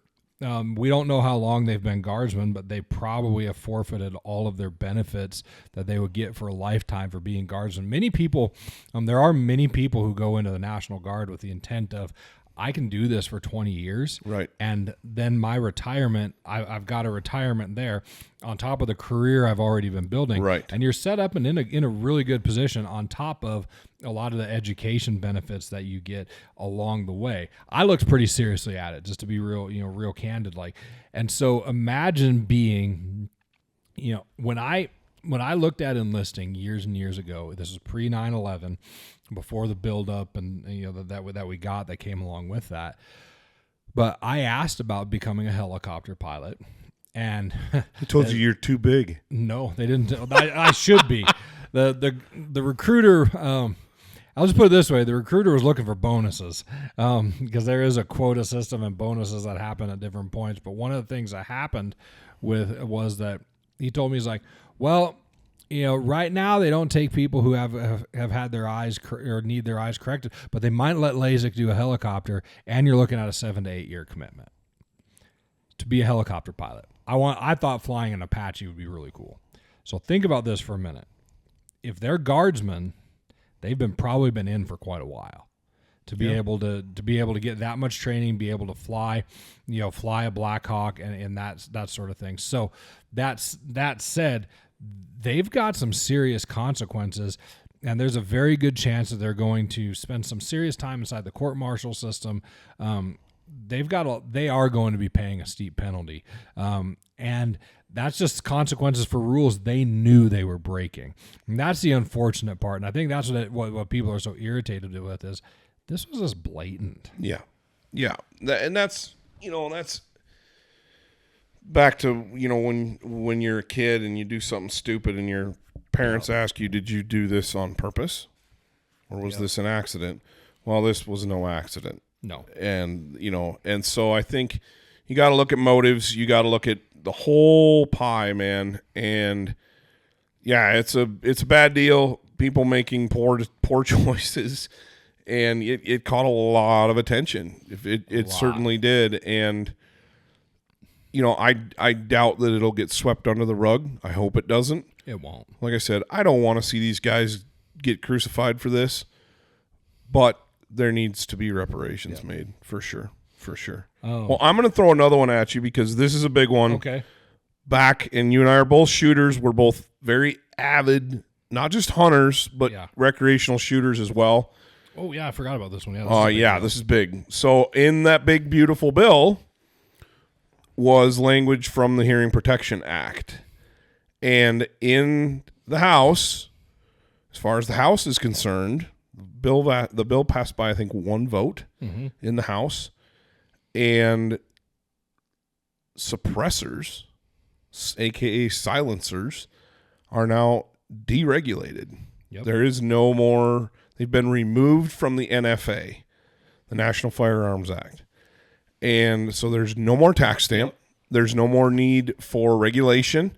We don't know how long they've been guardsmen, but they probably have forfeited all of their benefits that they would get for a lifetime for being guardsmen. Many people, there are many people who go into the National Guard with the intent of, I can do this for 20 years. Right. And then my retirement, I've got a retirement there on top of the career I've already been building. Right. And you're set up and in a really good position on top of a lot of the education benefits that you get along the way. I looked pretty seriously at it, just to be real candid. And so imagine being, when I looked at enlisting years and years ago, this was pre 9/11, before the buildup and that we got that came along with that. But I asked about becoming a helicopter pilot, and he told you you're too big. No, they didn't. I should be. The recruiter. I'll just put it this way: the recruiter was looking for bonuses because there is a quota system and bonuses that happen at different points. But one of the things that happened was that he told me, he's like, well, right now they don't take people who have had their eyes or need their eyes corrected, but they might let LASIK do a helicopter, and you're looking at a 7 to 8 year commitment to be a helicopter pilot. I thought flying an Apache would be really cool. So think about this for a minute. If they're guardsmen, they've probably been in for quite a while to be able to get that much training, be able to fly a Black Hawk and that sort of thing. So that said, they've got some serious consequences, and there's a very good chance that they're going to spend some serious time inside the court-martial system. They are going to be paying a steep penalty, and that's just consequences for rules they knew they were breaking. And that's the unfortunate part, and I think that's what people are so irritated with is this was just blatant. Yeah, and that's back to when you're a kid and you do something stupid and your parents ask you, did you do this on purpose or was this an accident? Well, this was no accident. No. And and so I think you got to look at motives, you got to look at the whole pie, man. And yeah, it's a bad deal, people making poor choices, and it caught a lot of attention. It certainly did. And I doubt that it'll get swept under the rug. I hope it doesn't. It won't. Like I said, I don't want to see these guys get crucified for this, but there needs to be reparations made for sure. Oh. Well, I'm going to throw another one at you because this is a big one. Okay. And you and I are both shooters. We're both very avid, not just hunters, but recreational shooters as well. Oh, yeah, I forgot about this one. This is big. So in that big, beautiful bill was language from the Hearing Protection Act. And in the House, as far as the House is concerned, the bill passed by, I think, one vote in the House. And suppressors, a.k.a. silencers, are now deregulated. Yep. There is no more. They've been removed from the NFA, the National Firearms Act. And so there's no more tax stamp. There's no more need for regulation.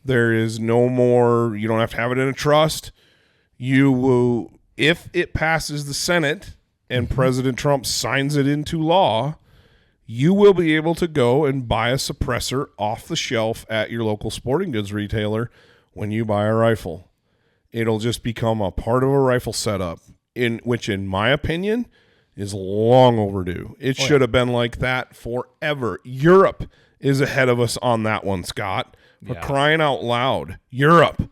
There is no more, you don't have to have it in a trust. You will, if it passes the Senate and President Trump signs it into law, you will be able to go and buy a suppressor off the shelf at your local sporting goods retailer when you buy a rifle. It'll just become a part of a rifle setup, which, in my opinion, is long overdue. It should have been like that forever. Europe is ahead of us on that one, Scott. For crying out loud. Europe.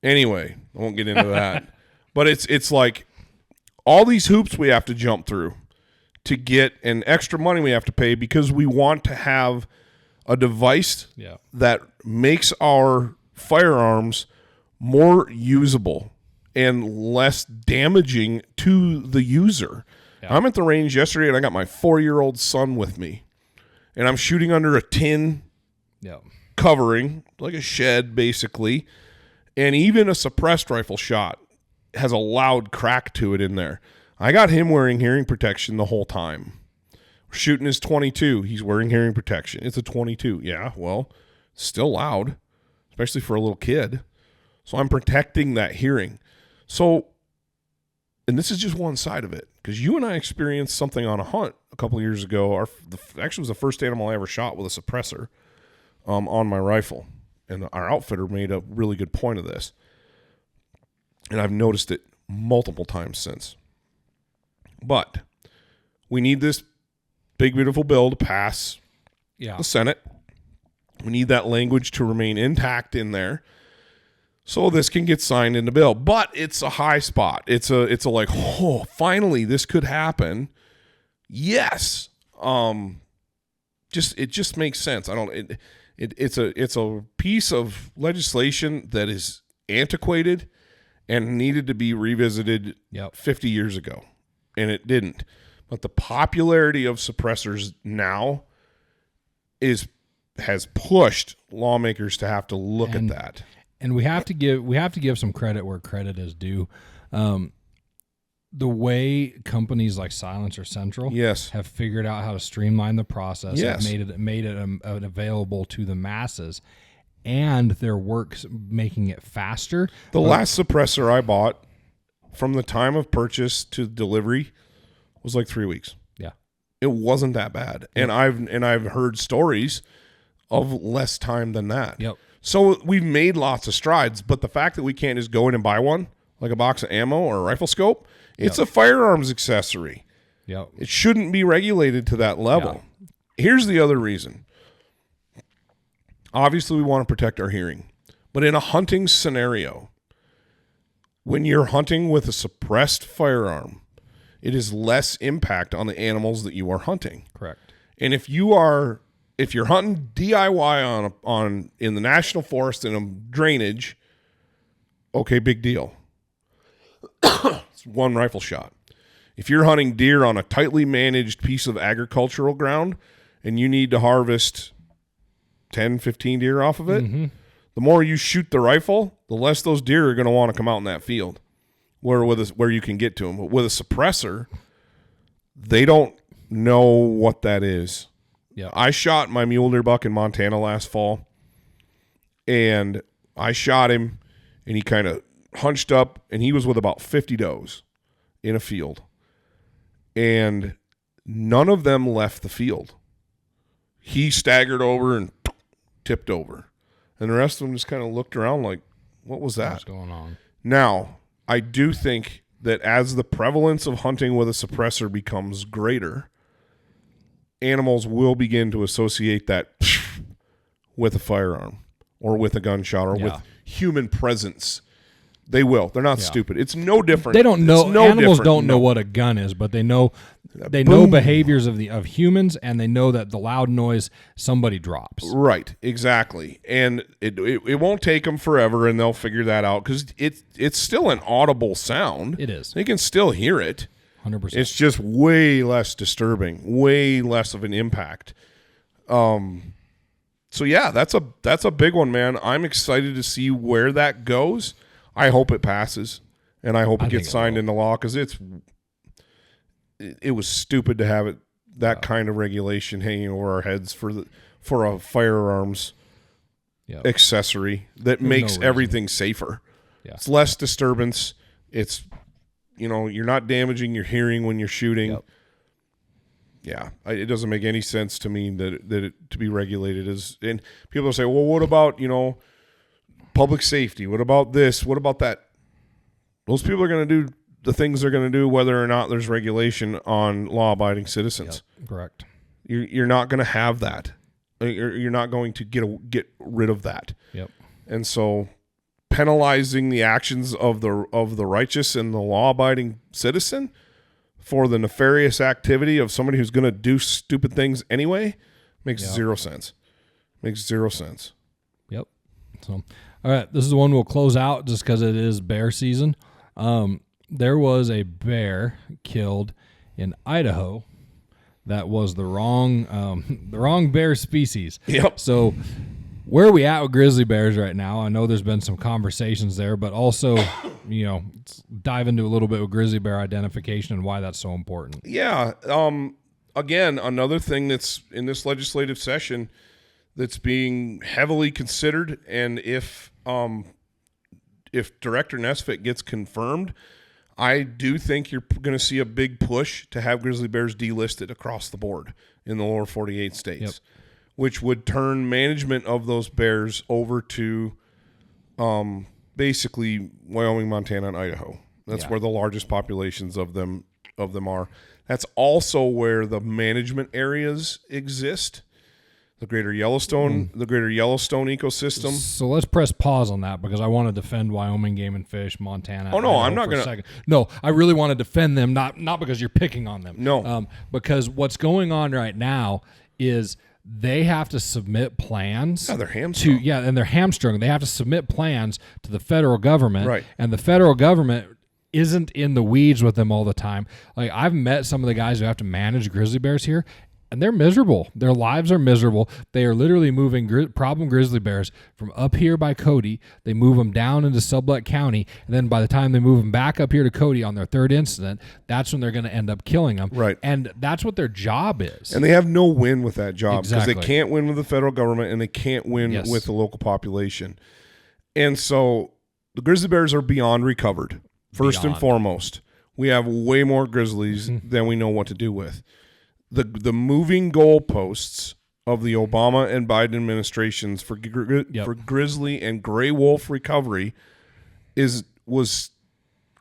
Anyway, I won't get into that. But it's like all these hoops we have to jump through to get an extra money we have to pay because we want to have a device that makes our firearms more usable and less damaging to the user. Yeah. I'm at the range yesterday, and I got my 4-year-old son with me, and I'm shooting under a tin covering, like a shed, basically, and even a suppressed rifle shot has a loud crack to it in there. I got him wearing hearing protection the whole time. We're shooting his 22. He's wearing hearing protection. It's a 22. Yeah, well, still loud, especially for a little kid. So I'm protecting that hearing. So, and this is just one side of it, because you and I experienced something on a hunt a couple of years ago. Actually, was the first animal I ever shot with a suppressor on my rifle. And our outfitter made a really good point of this. And I've noticed it multiple times since. But we need this big, beautiful bill to pass the Senate. We need that language to remain intact in there so this can get signed into bill. But it's a high spot. It's a like, oh, finally this could happen. Yes. It just makes sense. It's a piece of legislation that is antiquated and needed to be revisited 50 years ago. And it didn't. But the popularity of suppressors now has pushed lawmakers to have to look at that. And we have to give some credit where credit is due. The way companies like Silencer Central have figured out how to streamline the process, have made it available to the masses, and their work's making it faster. The last suppressor I bought, from the time of purchase to delivery, was like 3 weeks. Yeah, it wasn't that bad, and I've heard stories of less time than that. Yep. So we've made lots of strides, but the fact that we can't just go in and buy one, like a box of ammo or a rifle scope, it's a firearms accessory. Yep. It shouldn't be regulated to that level. Yeah. Here's the other reason. Obviously, we want to protect our hearing, but in a hunting scenario, when you're hunting with a suppressed firearm, it is less impact on the animals that you are hunting. Correct. And if you're hunting DIY on in the national forest in a drainage, okay, big deal. It's one rifle shot. If you're hunting deer on a tightly managed piece of agricultural ground and you need to harvest 10, 15 deer off of it, the more you shoot the rifle, the less those deer are going to want to come out in that field where you can get to them. But with a suppressor, they don't know what that is. Yeah, I shot my mule deer buck in Montana last fall, and I shot him, and he kind of hunched up, and he was with about 50 does in a field, and none of them left the field. He staggered over and tipped over, and the rest of them just kind of looked around like, what was that? What's going on? Now, I do think that as the prevalence of hunting with a suppressor becomes greater, animals will begin to associate that with a firearm or with a gunshot or with human presence. They will. They're not stupid. It's no different. They don't know. Animals don't know what a gun is, but they know know behaviors of humans, and they know that the loud noise somebody drops. Right. Exactly. And it won't take them forever, and they'll figure that out because it's still an audible sound. It is. They can still hear it. 100%. It's just way less disturbing, way less of an impact. So yeah, that's a big one, man. I'm excited to see where that goes. I hope it passes, and I hope it gets signed into law because it was stupid to have that kind of regulation hanging over our heads for a firearms accessory that makes everything safer. Yeah. It's less disturbance. It's, you're not damaging your hearing when you're shooting. Yep. Yeah, it doesn't make any sense to me that it to be regulated as. And people will say, well, what about public safety? What about this? What about that? Those people are going to do the things they're going to do, whether or not there's regulation on law-abiding citizens. Yep, correct. You're not going to have that. You're not going to get rid of that. Yep. And so, penalizing the actions of the righteous and the law-abiding citizen for the nefarious activity of somebody who's going to do stupid things anyway makes zero sense. Makes zero sense. Yep. So, all right, this is the one we'll close out just because it is bear season. There was a bear killed in Idaho that was the wrong bear species. Yep. So, where are we at with grizzly bears right now? I know there's been some conversations there, but also, let's dive into a little bit with grizzly bear identification and why that's so important. Yeah. Again, another thing that's in this legislative session that's being heavily considered, and if Director Nesfit gets confirmed, I do think you're going to see a big push to have grizzly bears delisted across the board in the lower 48 states. Yep. Which would turn management of those bears over to basically Wyoming, Montana, and Idaho. That's where the largest populations of them are. That's also where the management areas exist. The greater Yellowstone ecosystem. So let's press pause on that because I want to defend Wyoming Game and Fish, Montana. Oh no, I'm not going to. No, I really want to defend them, not because you're picking on them. No, because what's going on right now is they have to submit plans. Yeah, they're hamstrung. And they're hamstrung. They have to submit plans to the federal government. Right. And the federal government isn't in the weeds with them all the time. Like, I've met some of the guys who have to manage grizzly bears here, and they're miserable. Their lives are miserable. They are literally moving problem grizzly bears from up here by Cody. They move them down into Sublette County, and then by the time they move them back up here to Cody on their third incident, that's when they're going to end up killing them. Right. And that's what their job is. And they have no win with that job because Exactly. they can't win with the federal government and they can't win with the local population. And so the grizzly bears are beyond recovered, first and foremost. We have way more grizzlies than we know what to do with. The moving goalposts of the Obama and Biden administrations for grizzly and gray wolf recovery was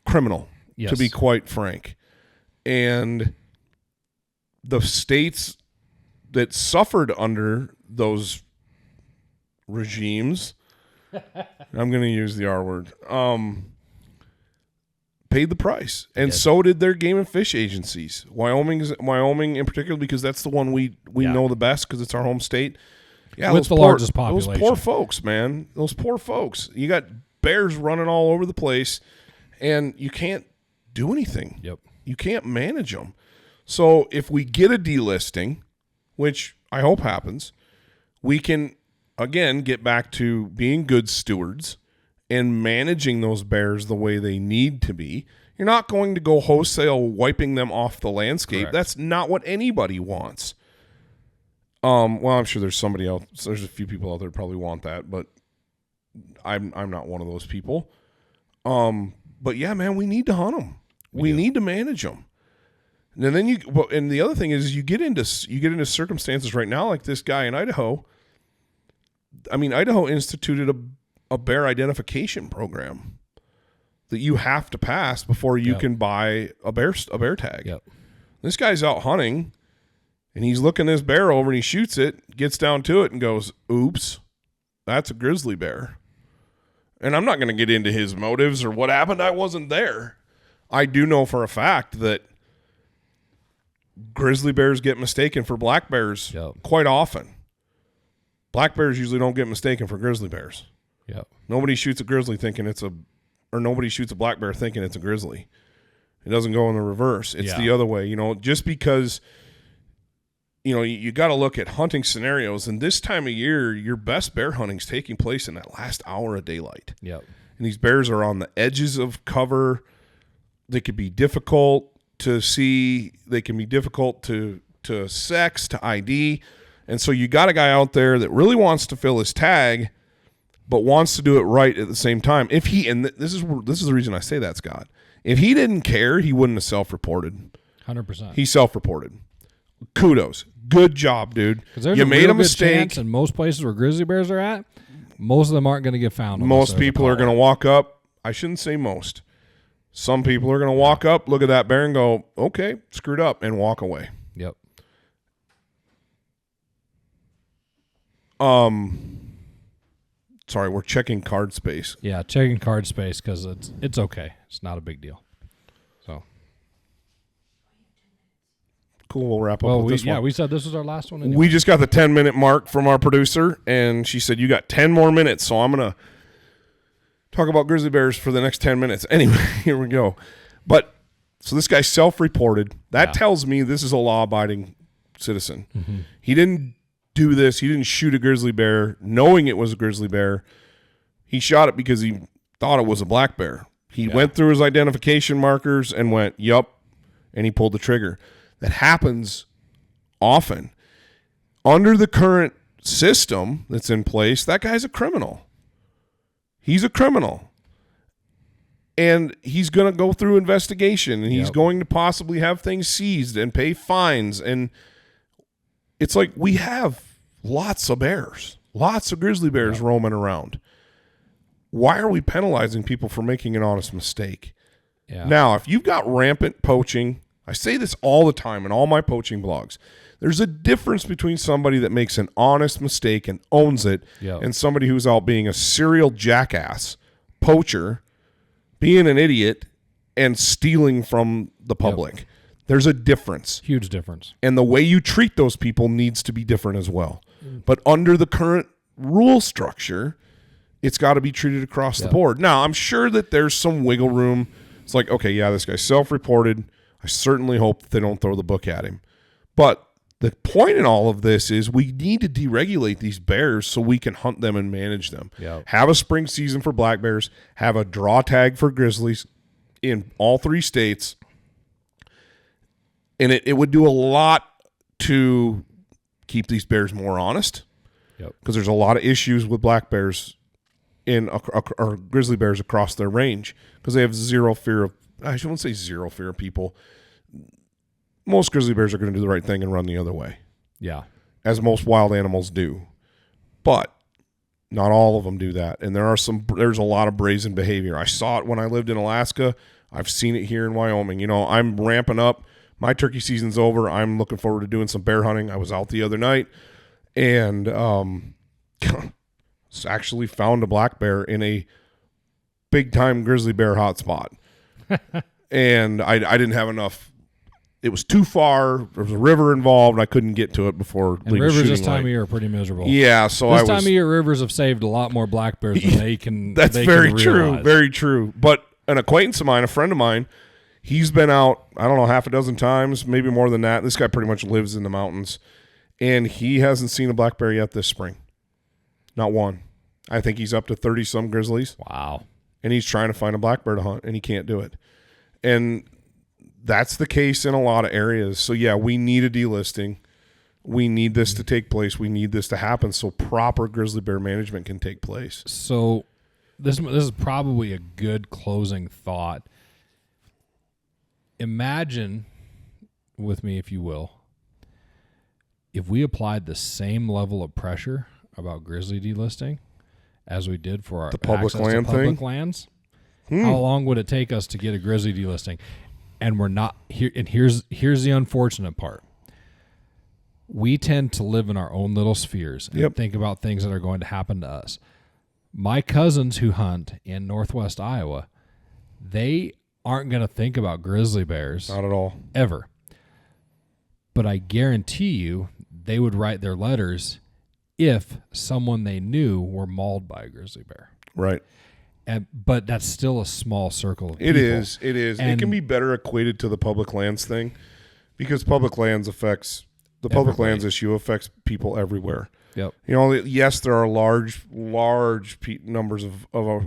criminal, to be quite frank. And the states that suffered under those regimes, I'm going to use the R word, paid the price, and so did their game and fish agencies. Wyoming in particular, because that's the one we know the best because it's our home state. Yeah, with the largest population. Those poor folks, man. Those poor folks. You got bears running all over the place, and you can't do anything. Yep. You can't manage them. So if we get a delisting, which I hope happens, we can again get back to being good stewards and managing those bears the way they need to be. You're not going to go wholesale wiping them off the landscape. Correct. That's not what anybody wants. Well, I'm sure there's somebody else. There's a few people out there that probably want that, but I'm not one of those people. But yeah, man, we need to hunt them. We need to manage them. And then and the other thing is you get into circumstances right now like this guy in Idaho. I mean, Idaho instituted a bear identification program that you have to pass before you can buy a bear tag. Yep. This guy's out hunting, and he's looking this bear over, and he shoots it, gets down to it, and goes, "Oops, that's a grizzly bear." And I'm not going to get into his motives or what happened. I wasn't there. I do know for a fact that grizzly bears get mistaken for black bears quite often. Black bears usually don't get mistaken for grizzly bears. Yep. Nobody shoots a grizzly nobody shoots a black bear thinking it's a grizzly. It doesn't go in the reverse. It's the other way. Just because, you got to look at hunting scenarios. And this time of year, your best bear hunting is taking place in that last hour of daylight. Yep. And these bears are on the edges of cover. They could be difficult to see. They can be difficult to sex, to ID. And so you got a guy out there that really wants to fill his tag, but wants to do it right at the same time. If he, and this is the reason I say that, Scott. If he didn't care, he wouldn't have self-reported. 100%. He self-reported. Kudos. Good job, dude. You made a mistake. In most places where grizzly bears are at, most of them aren't going to get found. Most people are going to walk up. I shouldn't say most. Some people are going to walk up, look at that bear, and go, okay, screwed up, and walk away. Yep. Sorry, we're checking card space. Yeah, checking card space because it's okay. It's not a big deal. So cool. We'll wrap up with this one. Yeah, we said this was our last one. Anyway. We just got the 10-minute mark from our producer, and she said you got 10 more minutes, so I'm gonna talk about grizzly bears for the next 10 minutes. Anyway, here we go. But so this guy self-reported. That tells me this is a law-abiding citizen. Mm-hmm. He didn't do this. He didn't shoot a grizzly bear knowing it was a grizzly bear. He shot it because he thought it was a black bear. He went through his identification markers and went, yup, and he pulled the trigger. That happens often. Under the current system that's in place, that guy's a criminal. He's a criminal. And he's going to go through investigation, and he's going to possibly have things seized and pay fines. And it's like we have lots of bears, lots of grizzly bears roaming around. Why are we penalizing people for making an honest mistake? Yeah. Now, if you've got rampant poaching, I say this all the time in all my poaching blogs, there's a difference between somebody that makes an honest mistake and owns it and somebody who's out being a serial jackass, poacher, being an idiot, and stealing from the public. Yep. There's a difference. Huge difference. And the way you treat those people needs to be different as well. But under the current rule structure, it's got to be treated across the board. Now, I'm sure that there's some wiggle room. It's like, okay, yeah, this guy's self-reported. I certainly hope that they don't throw the book at him. But the point in all of this is we need to deregulate these bears so we can hunt them and manage them. Yep. Have a spring season for black bears. Have a draw tag for grizzlies in all 3 states. And it would do a lot to keep these bears more honest, because there's a lot of issues with black bears or grizzly bears across their range because they have zero fear of, I shouldn't say zero fear of people. Most grizzly bears are going to do the right thing and run the other way. Yeah. As most wild animals do. But not all of them do that. And there's a lot of brazen behavior. I saw it when I lived in Alaska. I've seen it here in Wyoming. You know, I'm ramping up. My turkey season's over. I'm looking forward to doing some bear hunting. I was out the other night and actually found a black bear in a big-time grizzly bear hotspot. And I didn't have enough. It was too far. There was a river involved. I couldn't get to it before and rivers this time of year are pretty miserable. Yeah, so this time of year, rivers have saved a lot more black bears than they can. That's very true. Very true. But an acquaintance of mine, a friend of mine, he's been out, I don't know, half a dozen times, maybe more than that. This guy pretty much lives in the mountains, and he hasn't seen a black bear yet this spring. Not one. I think he's up to 30-some grizzlies. Wow. And he's trying to find a black bear to hunt, and he can't do it. And that's the case in a lot of areas. So, yeah, we need a delisting. We need this to take place. We need this to happen so proper grizzly bear management can take place. So this is probably a good closing thought. Imagine with me, if you will, if we applied the same level of pressure about grizzly delisting as we did for our the public land to public thing? Lands, how long would it take us to get a grizzly delisting? And we're not here. And here's the unfortunate part. We tend to live in our own little spheres and think about things that are going to happen to us. My cousins who hunt in Northwest Iowa, they aren't going to think about grizzly bears. Not at all. Ever. But I guarantee you they would write their letters if someone they knew were mauled by a grizzly bear. Right. But that's still a small circle of people. It is. And it can be better equated to the public lands thing because public lands affects – the public lands issue affects people everywhere. Yep. You know, yes, there are large numbers of a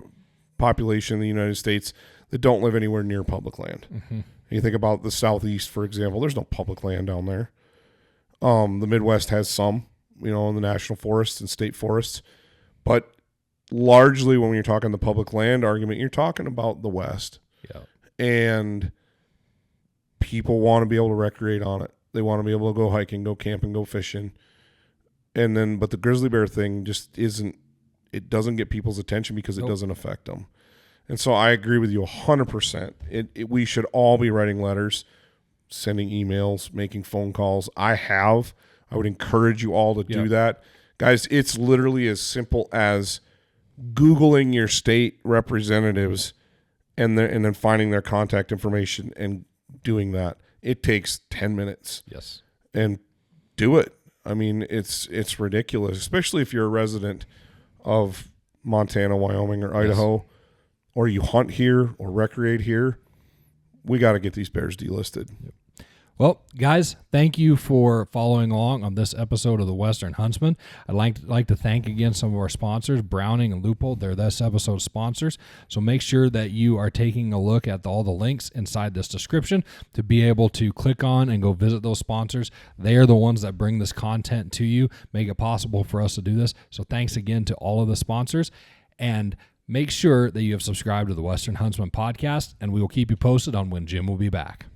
population in the United States that don't live anywhere near public land. Mm-hmm. You think about the Southeast, for example. There's no public land down there. The Midwest has some, you know, in the national forests and state forests. But largely when you're talking the public land argument, you're talking about the West. Yeah. And people want to be able to recreate on it. They want to be able to go hiking, go camping, go fishing. But the grizzly bear thing just isn't, it doesn't get people's attention because it doesn't affect them. And so I agree with you 100%. We should all be writing letters, sending emails, making phone calls. I would encourage you all to do that. Guys, it's literally as simple as Googling your state representatives and then finding their contact information and doing that. It takes 10 minutes. Yes. And do it. I mean, it's ridiculous, especially if you're a resident of Montana, Wyoming, or Idaho, or you hunt here or recreate here. We got to get these bears delisted. Yep. Well, guys, thank you for following along on this episode of the Western Huntsman. I'd like to thank again some of our sponsors, Browning and Leupold. They're this episode's sponsors. So make sure that you are taking a look at all the links inside this description to be able to click on and go visit those sponsors. They are the ones that bring this content to you, make it possible for us to do this. So thanks again to all of the sponsors. And make sure that you have subscribed to the Western Huntsman podcast, and we will keep you posted on when Jim will be back.